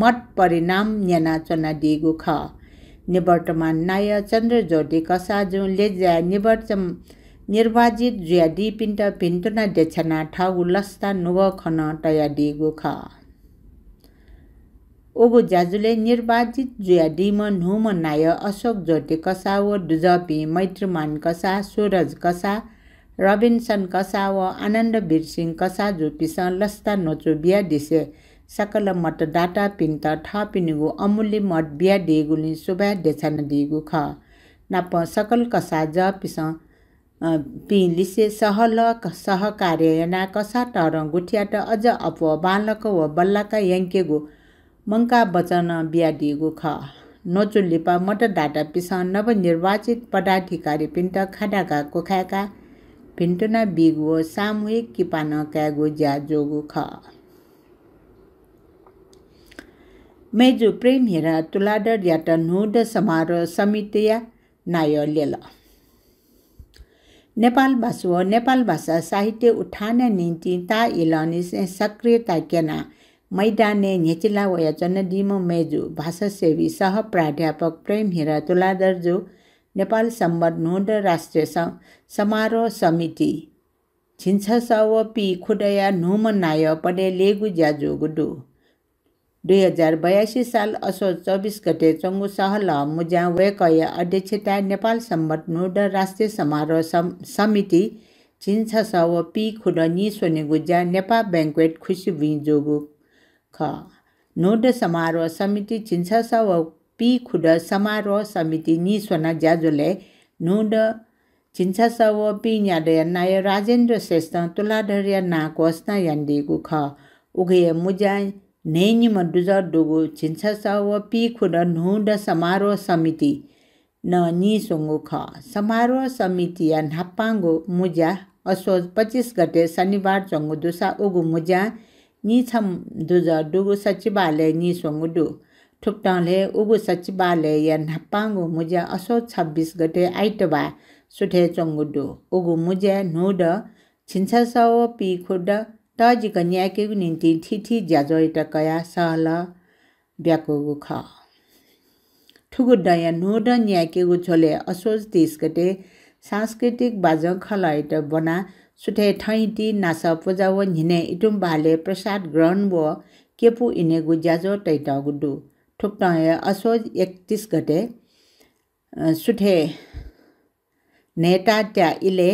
मत परिणाम न्याना चना दिगु ख निवर्तमान नाय चन्द्र ज्योति कसा जो लेज्या निर्वाचित ज्यादी पिन्ट भिन्टुना देछना ठाउ लस्ता नुग खन तया दिगु ख ओगु ज्याजुले निर्वाचित ज्यादीम नुम नाय अशोक ज्योति कसा व दुजपी मैत्रीमान कसा सूरज कसा रबिन्सन कसा व आनन्द बिरसिंह कसा जुपिस लस्ता नोचु बिया दिसे सकल मतदाता पिन्त ठपिनिगु अमूल्य मत बिया दिगुली सुबा देछन दिगु ख नाप सकल कसा जपिस पिलिसे सहल सहकार्यना कसा तर गुठियाट अझ अप बालक व बल्लाका याङ्केगु मंका बचन बिया दिगु ख नोचुलिपा मतदाता पिस नवनिर्वाचित पदाधिकारी पिन्ट खाडाका कोखाका पिन्टुना बिगु सामूहिक किपान क्यागु ज्या जोगु ख मेजु प्रेम हेरा तुलाडर यात नुड समारोह समितिया नाय लेल नेपाल भाषा साहित्य उठान निम्ति ता इलानी सक्रियता केना मैदाने नेचिला वयाचन दिमो मेजु भाषा सेवी सह प्राध्यापक प्रेम हेरा तुलादर जो नेपाल सम्बत नुड राष्ट्रिय समारोह समिति छिन्छ सव पी खुडया नुम नाय पडे लेगु ज्याजो गुडु 2082 साल असोज 24 गते चंगु सहल मुजा वेकय अध्यक्षता नेपाल सम्बत नुड राष्ट्रिय समारोह समिति छिन्छ सव पी खुड नि सोने गुजा नेपाल बैंक्वेट खुशी भि जोगु ख नुड समारोह समिति छिन्छ सव पी खुड समारोह समिति नि सोना ज्याजोले नुड छिन्छ सव पी न्यादय नाय राजेन्द्र श्रेष्ठ तुलाधर्य ना कोस्ना यान्दिगु ख उगे मुजा नेनि मडुजा डुगु छिन्छ सव पी खुड नुड समारोह समिति न नि सोंगु ख समारोह समिति या नापांगु मुजा असोज 25 गते शनिबार चंगु दुसा उगु मुजा नि छम दुजा डुगु सचिवालय नि सोंगु दु ठुक्टाले उगु सचिवालय या नापांगु मुजा असोज 26 गते आइतबा सुठे चंगु दु उगु मुजा नुड छिन्छ सव पी खुड तजी कन्याके निम्ति ठिठी ज्याजोइट कया सहल ब्याकोगु ख ठुगु दया नुड न्याके छोले असोज 30 गते सांस्कृतिक बाजं खलाइट बना सुठे ठैटी नास पूजा व हिने इटुम बाले प्रसाद ग्रहण व केपु इनेगु ज्याजो तैटा गुडु ठुक्टाय असोज 31 गते सुठे नेता त्या इले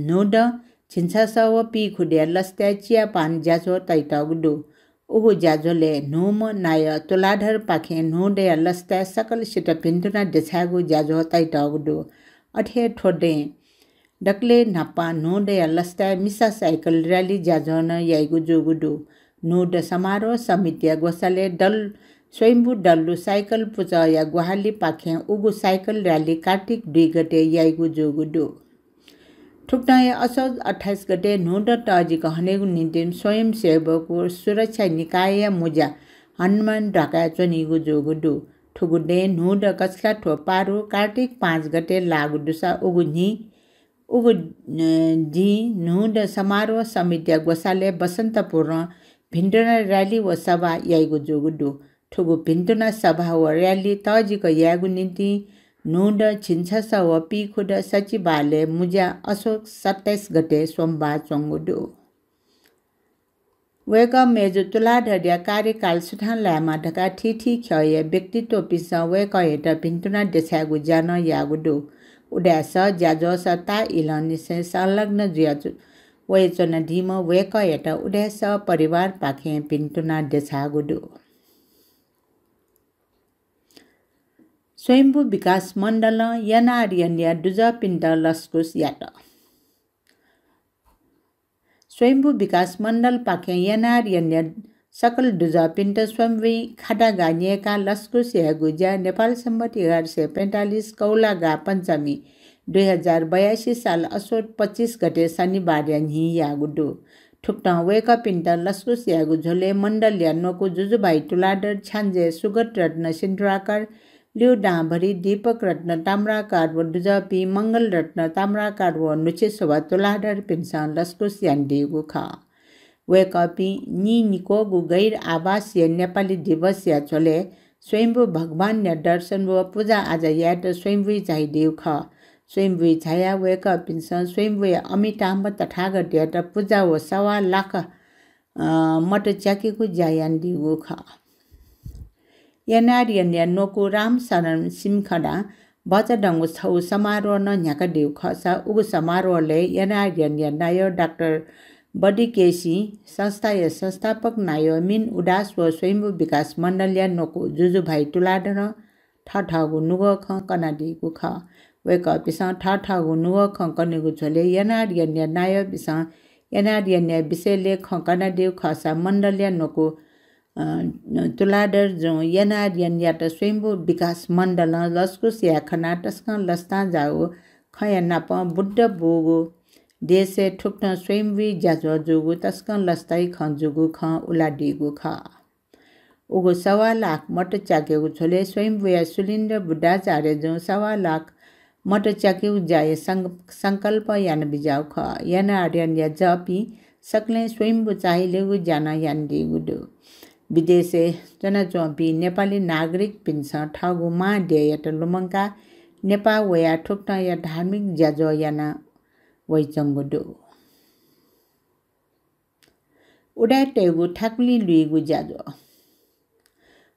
नुड छिन्छ सव पी खुड्या लस्त्या चिया पान ज्याजो तैटा गुडु उगु ज्याजोले नुम नाय तुलाधर पाखे नुडया लस्त्या सकल सिट पिन्टुना देछागु ज्याजो तैटा गुडु अठे ठोडे डकले नापा नो दे लस्ता मिसा साइकल रैली जाजन याइगु जोगुडु नो द समारोह समिति गोसाले दल स्वयंभू डल्लु साइकल पुजा या गुहाली पाखे उगु साइकल रैली कार्तिक 2 गते याइगु जोगुडु ठुक्टाय असोज 28 गते नो द ताजिको हनेगु नितिन स्वयं सेवकको सुरक्षा निकाय मुजा हनुमान ढाका चनिगु जोगुडु ठुगुडे नो द कसला ठोपारु कार्तिक 5 गते लागु दुसा उगु जी नो द समारोह समिति गोसाले बसन्तपुर भिन्डुना रैली व सभा याइगु जोगुडु ठुगु भिन्डुना सभा व रैली ताजिको यागु निति नो द छिन्छस व पिखुड सचिवालय मुजा अशोक 27 गते सोमबार चंगुडु वेका मेजु तुलाधर्या कार्यकाल सुठान लामा ढका ठीठी खय व्यक्तित्व पिसा वेका हेटा भिन्डुना देसागु जान यागुडु उडास ज्याजो सता इलनिसे संलग्न ज्याजु वेचन ढिम वेका हेटा उडास परिवार पाखे भिन्डुना देसागुडु स्वयंभू विकास मण्डल यनारियन्या दुजा पिण्ड लस्कुस याट स्वयंभू विकास मण्डल पाखे यनारियन्या सकल दुजा पिण्ड स्वयंवी खाडा गानिएका लस्कुस यागुजा नेपाल सम्मत 1145 कौलागा पञ्चमी 2082 साल असोज 25 गते शनिबार हि यागुडु ठुक्टा वेका पिण्ड लस्कुस यागु झोले मण्डल यान्नको जुजुभाइ तुलाडर छान्जे सुगत रत्न सिन्धुराकर लिउ डाँभरी दीपक रत्न ताम्राकार व दुजापी मंगल रत्न ताम्राकार व नुचे शोभा तुलाधर पिन्सन लस्कुस यान्डिगु खा वेकपी निको गैर आवासीय नेपाली दिवस या चले स्वयंभू भगवान या दर्शन व पूजा आज यात स्वयंभू चाहिदेव ख स्वयंभू छाया वेक पिन्सन स्वयंभू अमिताभ तथागत यात पूजा व 1.25 लाख मट च्याकेको जायान्डिगु ख यनारियन्या नोकु राम शरण सिमखडा बचडङ्गु छौ समारोह न न्याका देउ खसा उगु समारोहले यनारियन्या नायो डाक्टर बडी केसी संस्थापक नायो मिन उदास व स्वयंभू विकास मण्डल नोकु जुजुभाइ तुलाडर ठठगु नुग ख कनाडीगु ख वेक पिसा ठठगु नुग ख कनेगु झोले यनारियन्या नायो पिसा यनारियन्या विषयले ख कनाडीगु खसा मण्डल नोकु तुलाडर जो यनारियन यात स्वयंभू विकास मण्डल लस्कुस या खना टस्का लस्ता जाओ खया नाप बुद्ध बोगो देशे ठुक्न स्वयंवी जाजो जुगु तस्का लस्ताई खजुगु ख उलाडीगु ख उगु 1.25 लाख मट चाकेगु छोले स्वयंभू या सुलिन्द्र बुद्धाचार्य जो 1.25 लाख मट चाकेगु जाय संकल्प यान बिजाउ ख यनारियन या जपी सकले स्वयंभू चाहिलेगु जान यान्दिगु दु विदेशे जनचौपी नेपाली नागरिक पिन्छ ठगु मा डेयट लुमङ्का नेपा वया ठुक्न या धार्मिक ज्याजो याना वैचंगुडु उडाटेगु ठाकुली लुइगु ज्याजो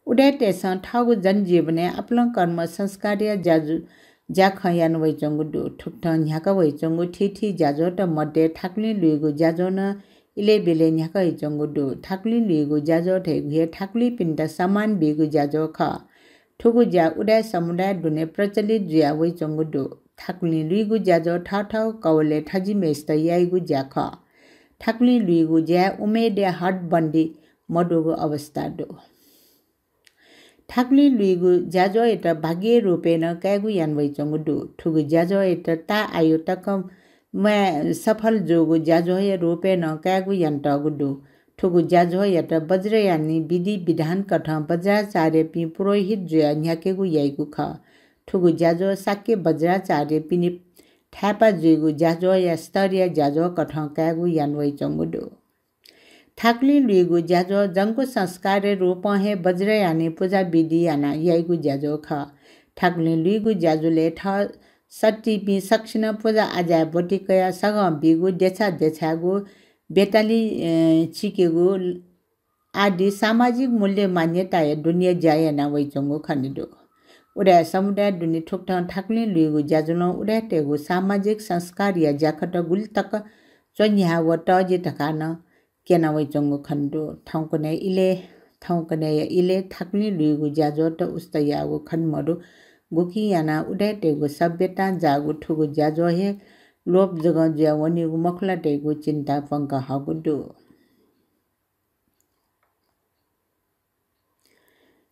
उडाटेस ठगु जनजीवने आफ्नो कर्म संस्कार्य ज्याजु ज्याखयान वैचंगुडु ठुक्न न्याका वैचंगु ठीठी ज्याजो त मध्ये ठाकुली लुइगु ज्याजो न इले बेले न्याका इचंगुडु ठाकुली लुइगु ज्याजो ठेगुए ठाकुली पिण्ड समान बिगु ज्याजो ख ठुगु ज्या उडाय समुदाय दुने प्रचलित ज्या वैचंगुडु ठाकुली लुइगु ज्याजो ठाठौ कवले ठजी मेस्त याइगु ज्या ख ठाकुली लुइगु ज्या उमेदे हट बन्दी मडुगु अवस्था दो ठाकुली लुइगु ज्याजो एत भाग्य रूपेन कैगु यान वैचंगुडु ठुगु ज्याजो एत ता आयु तक मैं सफल जोगु ज्याजोय रूपेन कैगु यन्ट गुडु ठुगु ज्याजोय त वज्रयानी विधि विधान कठ वज्राचार्य पि पुरोहित ज्या न्याकेगु याइगु ख ठुगु ज्याजो साक्य वज्राचार्य पिनि ठ्यापा जुगु ज्याजोय स्तरीय ज्याजो कठ कैगु यानवै चंगुडु ठाकुली लुइगु ज्याजो जंगु संस्कार रूप हे वज्रयानी पूजा विधि याना याइगु ज्याजो ख ठाकुली लुइगु ज्याजुले ठ सट्टी पि सक्सिन पूजा आजा बोटिकया सग बिगु देछागु बेताली चिकेगु आदि सामाजिक मूल्य मान्यता दुनिया जायना वैचंगु खनिदो उडा समुदाय दुनि ठुक्ठ ठाकुली लुइगु ज्याजुलो उडा टेगु सामाजिक संस्कार या ज्याखट गुल तक चन्या व टजे तकान केना वैचंगु खन्दो ठाउँकने इले ठाकुली लुइगु ज्याजो त उस्तयागु खनमरु गुकी याना उडे टेगु सभ्यता जागु ठुगु ज्याजो हे लोप जगह ज्या वनी मखला टेगु चिंता पंका हगुडु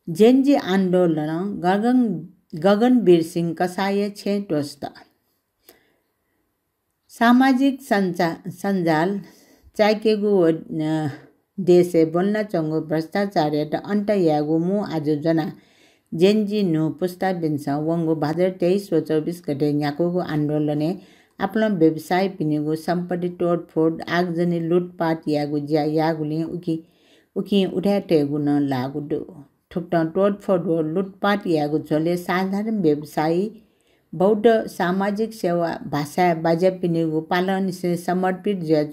जेनजी आंदोलन गगनवीर सिंह कसाय छे दोस्त सामाजिक संजाल चाकेगु देशे बोल्न चंगु भ्रष्टाचार त अंत यागु मु आज जना जेनजी नु पुस्ता बिन्स वंगु भादर 23 व 24 गते न्याकोगु आन्दोलने आफ्नो व्यवसाय पिनेगु सम्पत्ति तोडफोड आगजनी लुटपाट यागु ज्या यागुले उकी उठाटेगु न लागुडु ठुक्ट तोडफोड व लुटपाट यागु झोले साधारण व्यवसायी बौद्ध सामाजिक सेवा भाषा बाजा पिनेगु पालन से समर्पित ज्या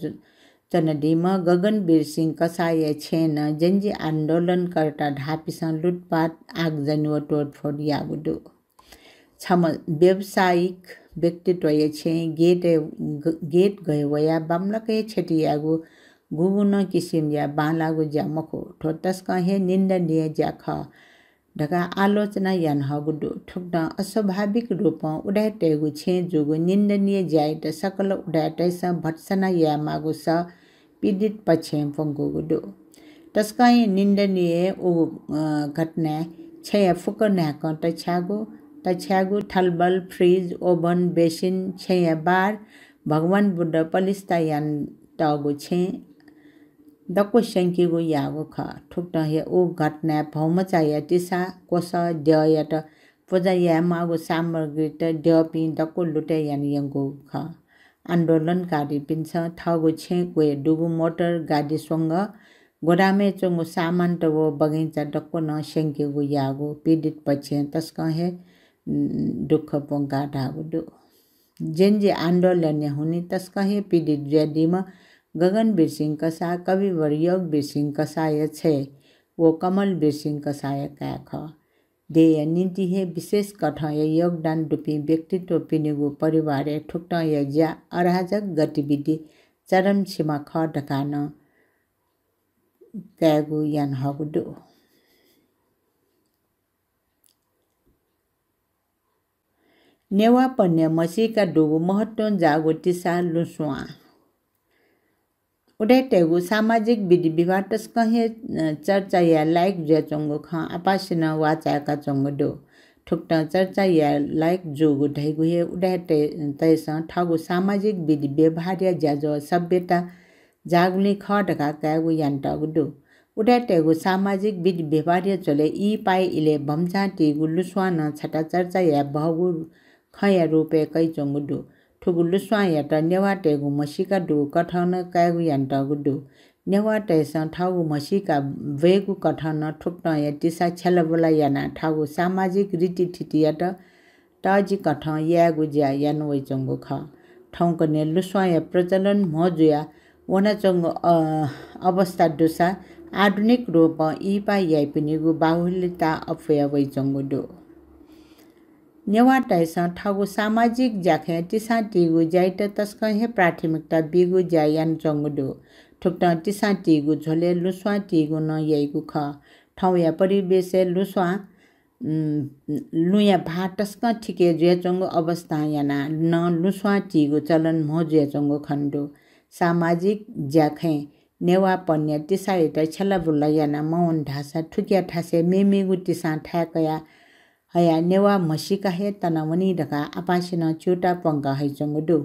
चनडीमा गगनवीर सिंह कसाय छेन जेनजी आन्दोलनकर्ता ढापिसा लुटपाट आगजनी व तोडफोड यागुडु छम व्यावसायिक व्यक्तित्व छे गेट गए वया बामलके छेटियागु गुगुन किसिम या बालागु ज्या मखो ठोटस कहे निन्दनीय ज्या ख ढका आलोचना यान हगुडु ठुक्न अस्वाभाविक रूप उडाटेगु छे जुगु निन्दनीय ज्याइत सकल उडाटैस भत्सना या मागु स पीडित पछे पंगुगुडु तस्काय निन्दनीय उ घटना छे फुकना क तछागु थलबल फ्रिज ओभन बेसिन छे बार भगवान बुद्ध पलिस्ता यान तगु छे दको शंकीगु यागु ख ठुक्ट हे ओ घटना भौमचाया तिसा कोस दयत पूजा या मागु सामग्री त दपि दको लुटे यान यंगु ख आन्दोलनकारी पिन्छ थगु छे कोए दुगु मोटर गाडी संग गोदामे चंगु सामान त वो बगैंचा दको न शंकीगु यागु पीडित पछे तस्क हे दुख पंका ढागुडु जेनजी आन्दोलन हुने तस्कहे पीडित ज्यादिमा गगनवीर सिंह कसा कविवर योगवीर सिंह कसाय छे वो कमलवीर सिंह कसाय का ख देय नीति हे विशेष कठय योगदान दुपी व्यक्तित्व पिनेगु परिवार ठुक्ट या ज्या अराजक गतिविधि चरम सीमा ख ढकान कैगु यान हगुडु नेवा पन्य मसीका डुगु महत्व जागु तिसा लुसुआ उडेटेगु सामाजिक विधि विवाद तस्कहे चर्चा या लाइक ज्या चंगु ख आपासिन वाचाका चंगु दो ठुक्ट चर्चा या लाइक जोगु ढैगु हे उडेटे तैस ठगु सामाजिक विधि व्यवहार या ज्याजो सभ्यता जागुले ख ढका कागु यान्टगु दो उडेटेगु सामाजिक विधि व्यवहार चले ई पाइ इले भम्चा टिगु लुसुआ न छटा चर्चा या बहु खया रुपे कै चंगुडु ठुगु लुसुआ या त नेवा टेगु मसीका दु कठन कागु यान्टगु दु नेवा टेस ठगु मसीका वेगु कठन ठुक्न या तिसा छलबला याना ठगु सामाजिक रीतिथिति या त ताजी कठ यागु ज्या यान वइ चंगु ख ठौकने लुसुआ या प्रचलन मजुया वना चंगु अवस्था दुसा आधुनिक रूप ई पाइ याइ पिनिगु बाहुल्यता अफया वइ चंगु दु नेवा टाइस ठगु सामाजिक जाखे तिसा टिगु जाइत तस्कहे प्राथमिकता बिगु जायान चंगुडु ठुक्ट तिसा टिगु झोले लुसुआ टिगु न यइगु ख ठौया परिवेश लुसुआ लुया भाटस्क ठिके जे चंगु अवस्था याना न लुसुआ टिगु चलन मोजे चंगु खण्डु सामाजिक जाखे नेवा पन्य तिसा एटा छला बुला याना मौन ढासा ठुकिया ठासे मेमेगु तिसा ठाकया हया नेवा मसीका हे तनावनी ढका आपासिन चुटा पंका है चंगुडु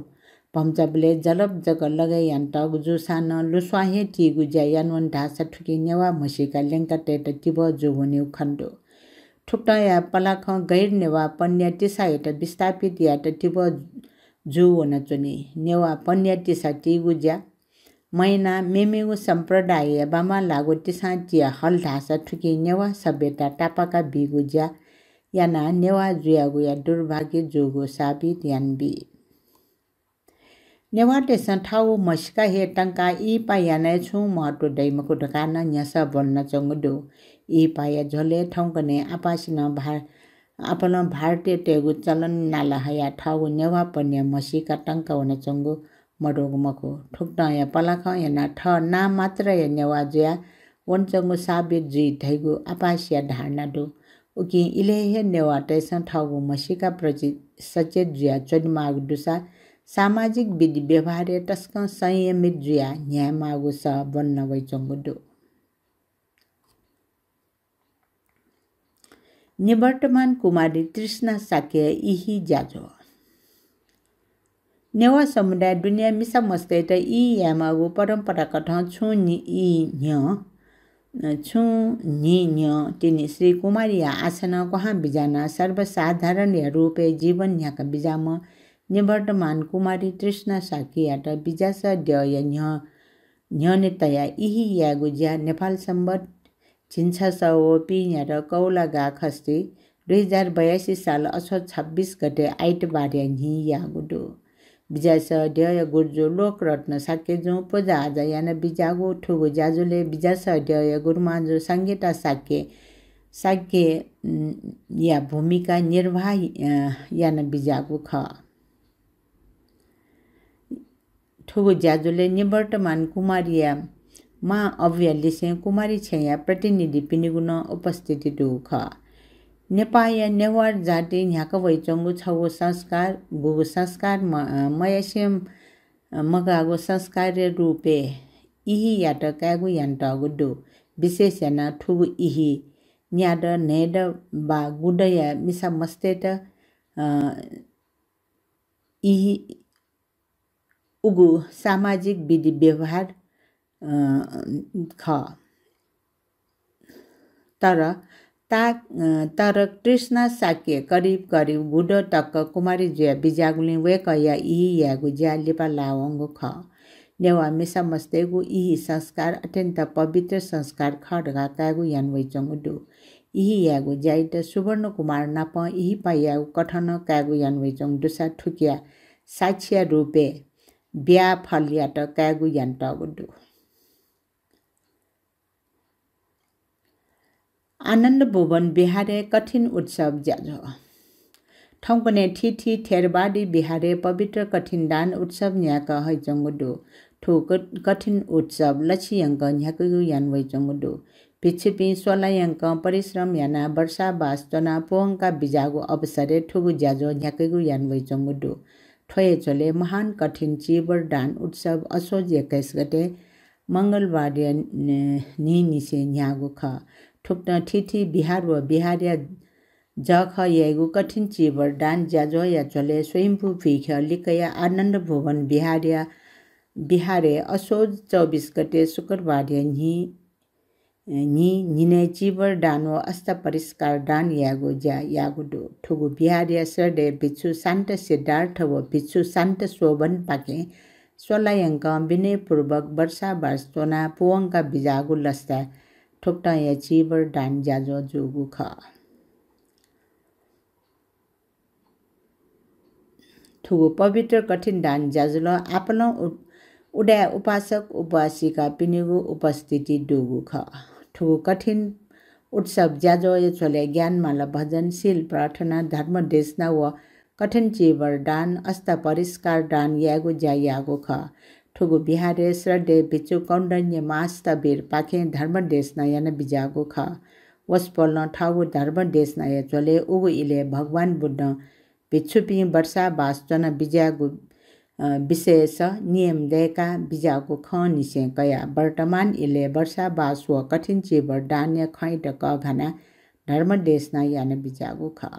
पम्चबले जलब जग लगे यान्ट गुजुसान लुसुआ हे टिगु जायानवन ढासा ठुकी नेवा मसीका लेंका टेट तिब जुगुने खण्डु ठुक्टा या पलाख गैर नेवा पन्य तिसा एट विस्थापित या त तिब जुवन चुनी नेवा पन्य तिसा टिगु ज्या मैना मेमेगु सम्प्रदाय बामा लागु तिसा टिया हल ढासा ठुकी नेवा सभ्यता टापाका बिगु ज्या याना नेवा जुयागु या दुर्भाग्य जोगु साबित यानबी नेवा टेसन ठाउ मस्का हे टंका ई पायाने छु महत्व दैमको ढकान न्यासा बोल्न चंगुडु ई पाया झोले ठौकने आपासिन आपन भारतीय टेगु चलन नाला हया ठाउ नेवा पन्य मसीका टंका वन चंगु मडोगु मको ठुक्टा या पलाख याना ठ ना मात्र या नेवा जुया वन चंगु साबित जी ढैगु आपासिया धारणा दु उकी इलेहे नेवाटे ठागु मसिका प्रति सचेत जुया चोनिमागु दुसा सामाजिक विधि व्यवहार टस्क संयमित जुया न्यायमागु स बन्न वैचंगुदु निवर्तमान कुमारी तृष्णा साके इही जाजो नेवा समुदाय दुनिया मिसा मस्ते त ई यामागु परम्परा कथा छु नि तिनी श्री कुमारी आसन कहाँ बिजाना सर्वसाधारण रूपे जीवन यहाँका बिजाम निवर्तमान कुमारी तृष्णा साकियाट बिजास द्य न्यनेतया इही यागु ज्या नेपाल सम्बत छिन्छ सवपी र कौला गा खस्ती 2082 साल असोज 26 गते आइतबार हि यागुडो बिजास द्य गुर्जो लोक रत्न साके जो पूजा आज याना बिजागु ठुगु जाजुले बिजास द्य गुरुमाजो संगीता साके या भूमिका निर्वाह याना बिजागु ख ठुगु जाजुले निवर्तमान कुमारिया मा अव्यलिसे कुमारी छया प्रतिनिधि पिनिगुन उपस्थिति दुख नेपाय नेवार जाति न्याक वैचंगु छगु संस्कार गुगु संस्कार मयसेम मगागु संस्कार रूपे इही याट कागु यान्टगु दु विशेष याना ठुगु इही न्याड नेड बा गुडया मिसा मस्तेट इही उगु सामाजिक विधि व्यवहार ख तर कृष्ण साके करीब गुडो तक कुमारी ज्या बिजागुले वेकया इही यागु ज्या लिपा लावंगु ख नेवा मिसा मस्तेगु इही संस्कार अत्यन्त पवित्र संस्कार खडगा कागु यान वैचंगु दु इही यागु ज्याइट सुवर्ण कुमार नाप इही पायागु कठन कागु यान वैचंग दुसा ठुकिया साक्ष्य रूपे ब्या फलियाट कागु यान टगु दु आनन्द भुवन बिहारे कठिन उत्सव ज्याजो ठौकने ठिठी थेरबाडी बिहारे पवित्र कठिन दान उत्सव न्याक हैचंगुदु ठु कठिन उत्सव लछियंक न्याकगु यान वैचंगुदु पिछिपि सोलायंक परिश्रम याना वर्षा वास्तना पोंका बिजागु अवसरे ठुगु ज्याजो न्याकगु यान वैचंगुदु ठोये चले महान कठिन चिबर दान उत्सव असोज 21 गते मंगलबार निसे न्यागु ख ठुक्न ठिठी बिहार व बिहारिया जख येगु कठिन चिबर दान ज्याजो या चले स्वयंभू फिख लिकया आनन्द भुवन बिहारे असोज 24 गते शुक्रबार निने चिबर दान व अस्त परिष्कार दान यागु ज्या यागुडो ठुगु बिहारिया सरदे बिच्छु शान्त सिद्धार्थ व बिच्छु शान्त शोभन पाके सोलायंक विनयपूर्वक वर्षा वास्तोना पुवंका बिजागु लस्ता ठोक्टा या चिबर दान ज्याजो जोगु ख ठुगु पवित्र कठिन दान ज्याजुल आपल उडा उपासक उपासिका पिनिगु उपस्थिति डुगु ख ठुगु कठिन उत्सव ज्याजो या चले ज्ञानमाला भजन शील प्रार्थना धर्म देशना व कठिन चिबर दान अस्त परिष्कार दान यागु ज्या यागु ख ठुगु बिहारे श्रद्धे बिचु कौंडन्य मास्तबीर पाखे धर्म देश नयन बिजागु ख वस्पल्न ठागु धर्म देश नय चले उगु इले भगवान बुद्ध बिचुपि वर्षा वास्तन बिजागु विशेष नियम देका बिजागु ख निसे कया वर्तमान इले वर्षा वास व कठिन चिबर दान्य खैट क घना धर्म देश नयन बिजागु ख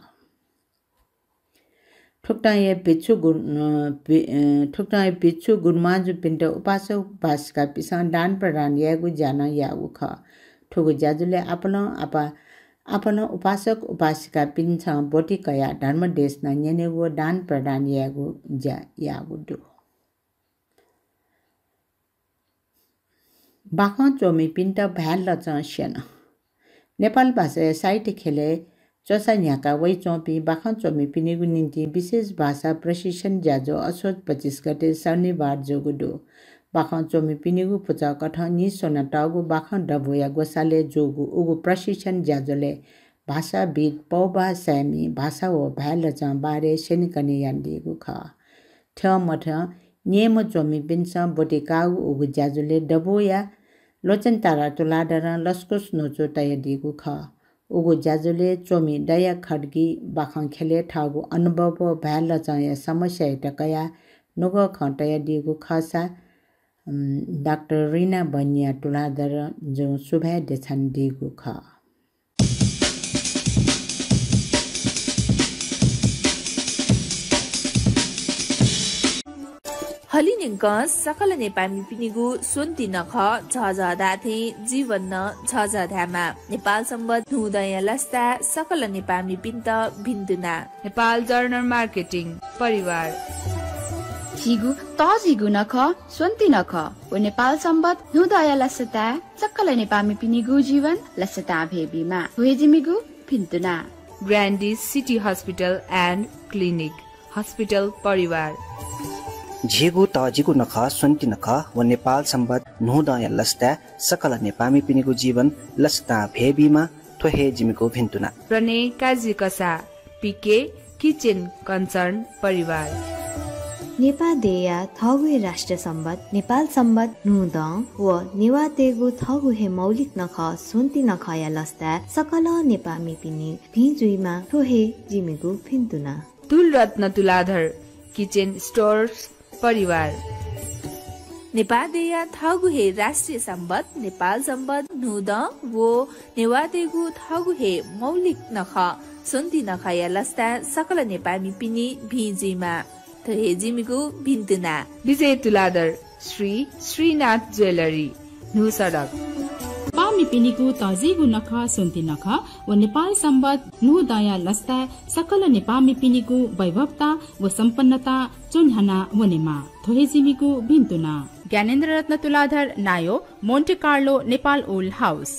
ठुक्टाए पिच्छु गुरमाजु पिण्ड उपासक उपासिका पिसान दान प्रदान यागु जान यागु ख ठुगु ज्याजुले आपन उपासक उपासिका पिन्छ बोटी कया धर्म देश न नेनेगु दान प्रदान यागु ज्या यागु दु बाख चोमी पिण्ड भ्याल लचन नेपाल भाषा साहित्य खेले चोसा न्याका वै चौपी बाखन चोमी पिनेगु निम्ति विशेष भाषा प्रशिक्षण ज्याजो असोज 25 गते शनिबार जोगुडो बाखन चोमी पिनेगु पुचा कठ नि सोना टागु बाखन डबोया गोसाले जोगु उगु प्रशिक्षण ज्याजोले भाषाविद पौबा सैमी भाषा व भ्याल च बारे सेनिकने यान्दिगु ख ठ मठ नियम चोमी पिन्छ बोटेकागु उगु ज्याजोले डबोया लोचन तारा तुलाडर लस्कोस नोचो तय दिगु ख उगु ज्याजुले चोमी दया खड्गी बाखं खेले ठागु अनुभव भ्याल चाहिँ समस्या टकया नुग खटया दिगु खसा डाक्टर रिना बनिया टुलादर जो सुभा देछन दिगु ख हलिनिंग सकल नेपामी पिनिगु सुन्ति नख झझदाथे जीवन न झझध्यामा नेपाल सम्बन्ध हुँदय लस्ता सकल नेपामी पिन्त भिन्दुना नेपाल जर्नल मार्केटिङ परिवार जिगु तजिगु नख सुन्ति नख ओ नेपाल सम्बन्ध हुँदय लस्ता सकल नेपामी पिनिगु जीवन लस्ता भेबीमा हुएजिमिगु भिन्दुना ग्रान्डिस city hospital and clinic hospital परिवार झिगु तजिगु नख सुन्ति नख व नेपाल सम्बत नुहुँदय लस्ता सकल नेपामी पिनिगु जीवन लस्ता भेबीमा थोहे जिमिको भिन्तुना प्रने काजी कसा पीके किचन कन्सर्न परिवार नेपादेया थगुहे राष्ट्र सम्बत नेपाल सम्बत नुहुँद व निवातेगु थगुहे मौलिक नख सुन्ति नखया लस्ता सकल नेपामी पिनि भिजुइमा थोहे जिमिगु भिन्तुना तुल रत्न तुलाधर किचन स्टोर्स परिवार नेपादेया थगुहे राष्ट्रिय सम्बत नेपाल सम्बत नुहुँद वो नेवातेगु थगुहे मौलिक नख सुन्ति नखया लस्ता सकल नेपामी पिनि भिजुइमा थोहे जिमिगु भिन्तुना विजय तुलाधर श्री श्रीनाथ ज्वेलरी न्यू सडक पामी पिनिगु तजिगु नख सुन्ति नख व नेपाल सम्बत नुहुँदय लस्ता सकल नेपामी पिनिगु वैभवता व सम्पन्नता चोन्हाना वनेमा थोहे जिमिगु भिन्तुना ज्ञानेन्द्र रत्न तुलाधर नायो Monte Carlo Nepal old house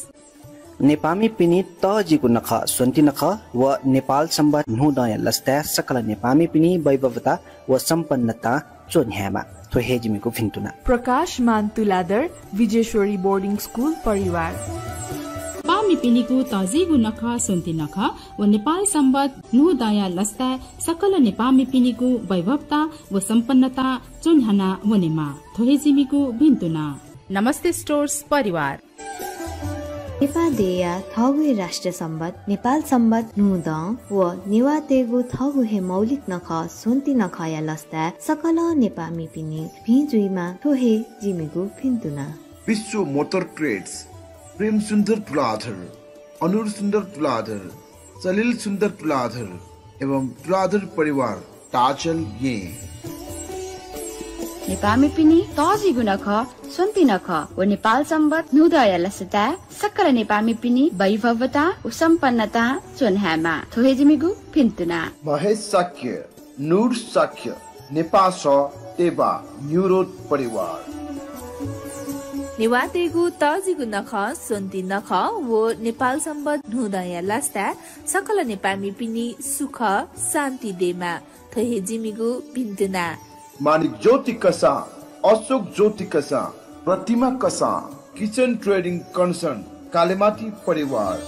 नेपामी पिनि तजिगु नख सुन्ति नख व नेपाल सम्बत नुहुँदय लस्ता सकल नेपामी पिनि वैभवता व सम्पन्नता चोन्हामा थोहे जिमिगु भिन्तुना प्रकाश मान तुलाधर विजेश्वरी बोर्डिङ स्कुल परिवार पामी पिनिगु तजिगु नख सुन्ति नख व नेपाल सम्बत नुहुँदय लस्ता सकल नेपामी पिनिगु वैभवता व सम्पन्नता चोन्हाना वनेमा थोहे जिमिगु भिन्तुना नमस्ते स्टोर्स परिवार नेपादेया थगुहे राष्ट्र सम्बत नेपाल सम्बत नुहुँद व निवातेगु थगुहे मौलिक नख सुन्ति नखया लस्ता सकल नेपामी पिनि भिजुइमा थोहे जिमिगु भिन्तुना विश्व मोटर ट्रेड्स प्रेम सुन्दर तुलाधर अनुर सुन्दर तुलाधर सलिल सुन्दर तुलाधर एवं तुलाधर परिवार ताचल ये नेपामी पिनि तजिगु नख सुन्ति नख व नेपाल सम्बत नुहुँदय लस्ता सकल नेपामी पिनि वैभवता व सम्पन्नता चोन्हामा थोहे जिमिगु भिन्तुना महेश साक्य नूर साक्य नेपास तेबा न्यूरोड परिवार निवातेगु तजिगु नख सुन्ति नख वो नेपाल सम्बत नुहुँदय लस्ता सकल नेपामी पिनि सुख शान्ति देमा थोहे जिमिगु भिन्तुना मानिक ज्योति कसा अशोक ज्योति कसा प्रतिमा कसा किचन ट्रेडिङ कन्सर्न कालेमाटी परिवार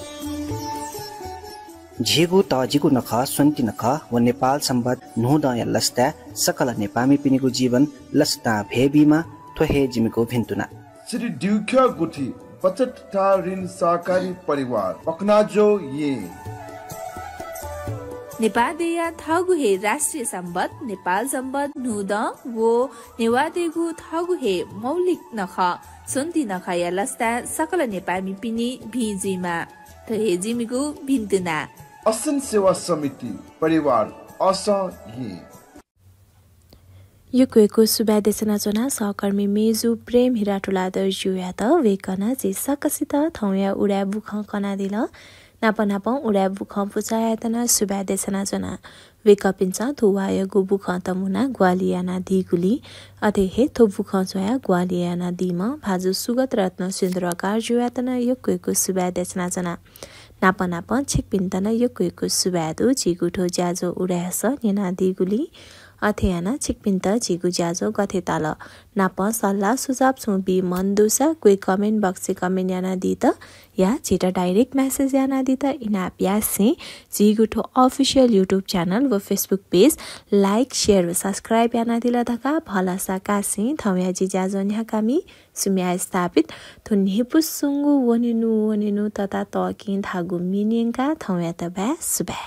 झिगु तजिगु नख सुन्ति नख व नेपाल सम्बत नुहुँदय लस्ता सकल नेपामी पिनिगु जीवन लस्ता भेबीमा थोहे जिमिगु भिन्तुना श्री ड्युख्या गुठी बचत तथा ऋण सहकारी परिवार पकनाजो ये नेपादेया थगुहे राष्ट्रिय सम्बत नेपाल सम्बत नुहुँद वो नेवातेगु थगुहे मौलिक नख सुन्ति नखया लस्ता सकल नेपामी पिनि भिजुइमा थोहे जिमिगु भिन्तुना असन सेवा समिति परिवार असा ये युकुएको सुब्यादेशना चोना सहकर्मी मेजु प्रेम हिराटुलादर जुया त वेकना जे सकसित थौया उडा बुख कना दिल नापनाप उडा बुख पुचायतना सुब्यादेशना चोना वेकपिन्छ थुवाय गु बुख तमुना ग्वालियाना दिगुली अथे हे थो बुख चोया ग्वालियाना दिम भाजु सुगत रत्न सुन्दरकार जुयातना युकुएको सुब्यादेशना चोना नापनाप छिकपिन्तन युकुएको सुब्यादु चिगुठो ज्याजो उडास नेना दिगुली अथेयाना छिकपिन्त जिगु ज्याजो गथे ताल नाप सल्लाह सुझाव छुबी मन दुसा कोही कमेन्ट बक्स कमेन्ट याना दी त या छिटा डाइरेक्ट मैसेज याना दी त इना प्यासे जिगु ठो ऑफिशियल यूट्यूब चैनल व फेसबुक पेज लाइक शेयर व सब्सक्राइब याना दिला धका भला साकासी थम्या जी ज्याजो न्या कामी सुम्या स्थापित थुन हिपुस सुंगु वनिनु तता तकिन थागु मिनिङका थम्या त बा सुबा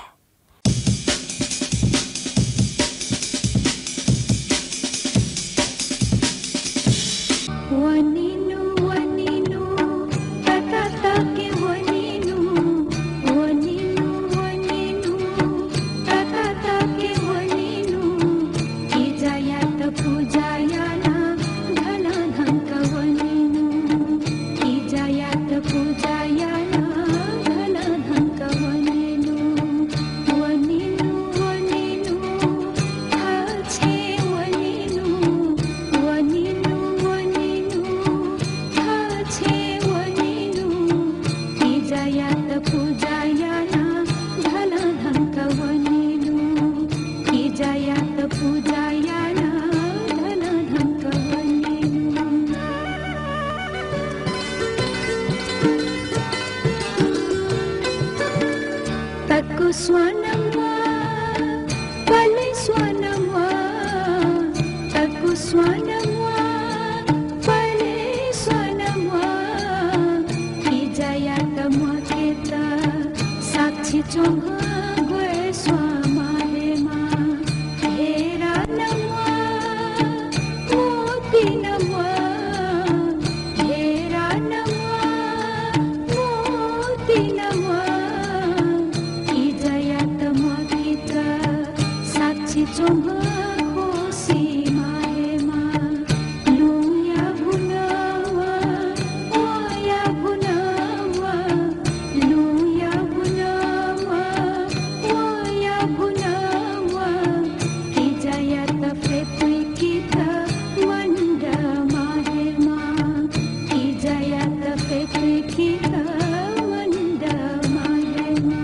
वनिनु तता तके वनिनु तता तके वनिनु इजाया त पूजाया ना धन धनक वनिनु इजाया त पूजाया ना धन धनक वनिनु छे वनिनु छे वनिनु इजाया त पूजाया ना धन धनक वनिनु इजाया त पूजाया ना धन धनक वनिनु तक्कु स्वनम्वा पले स्वनम्वा तक्कु स्वनम्वा पले स्वनम्वा इजाया त मकेत साक्षी चोङ गए स्वामालेमा हेरा नम्वा मोती नम्वा हेरा नम्वा मोती नम्वा इजाया त मकेत साक्षी चोङ खोसी मालेमा लुया भुनावा ओया भुनावा लुया भुनावा ओया भुनावा इजाया त फेतुई कित मंड मालेमा इजाया त फेतुई कित मंड मालेमा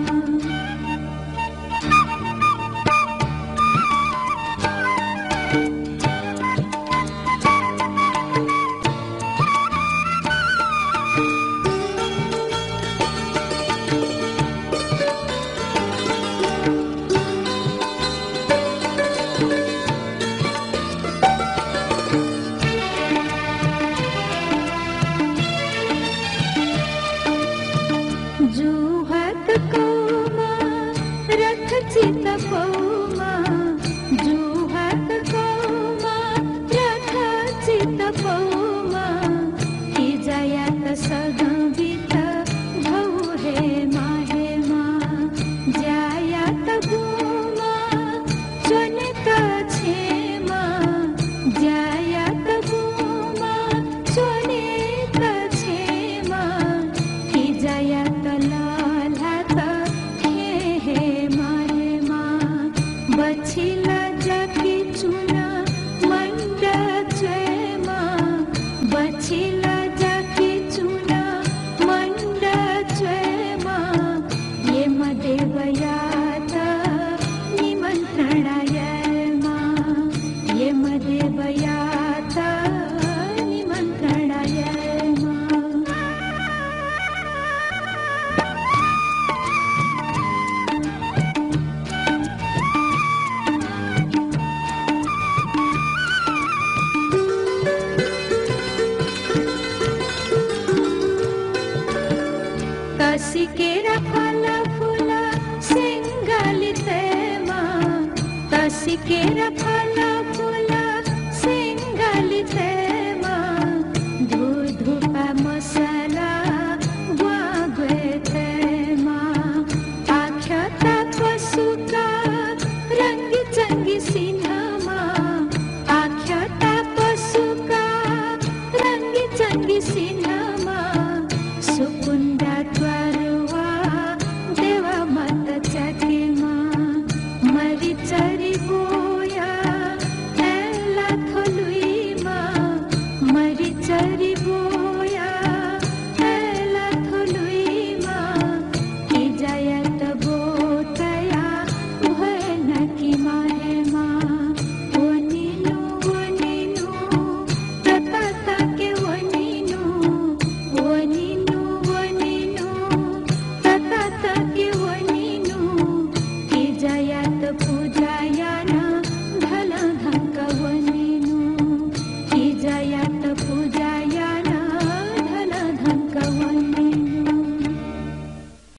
जुहत कौमा रथ चित पौमा जुहत कौमा रथ चित पौमा इजाया त सगबित भौ हे माहेमा जाया त गुमा चोनेत छेमा जाया त गुमा चोनेत छेमा इजाया त लाला त हे मारेमा बछिला जाकी चुना मंड चेमा बछिला जाकी चुना मंड चेमा ये मदेवया त निमंत्रणायमा ये मदेवया त निमंत्रणायमा तसिकेरा फल फुला सिंगालितेमा तसिकेरा फल फुला सिंगालिते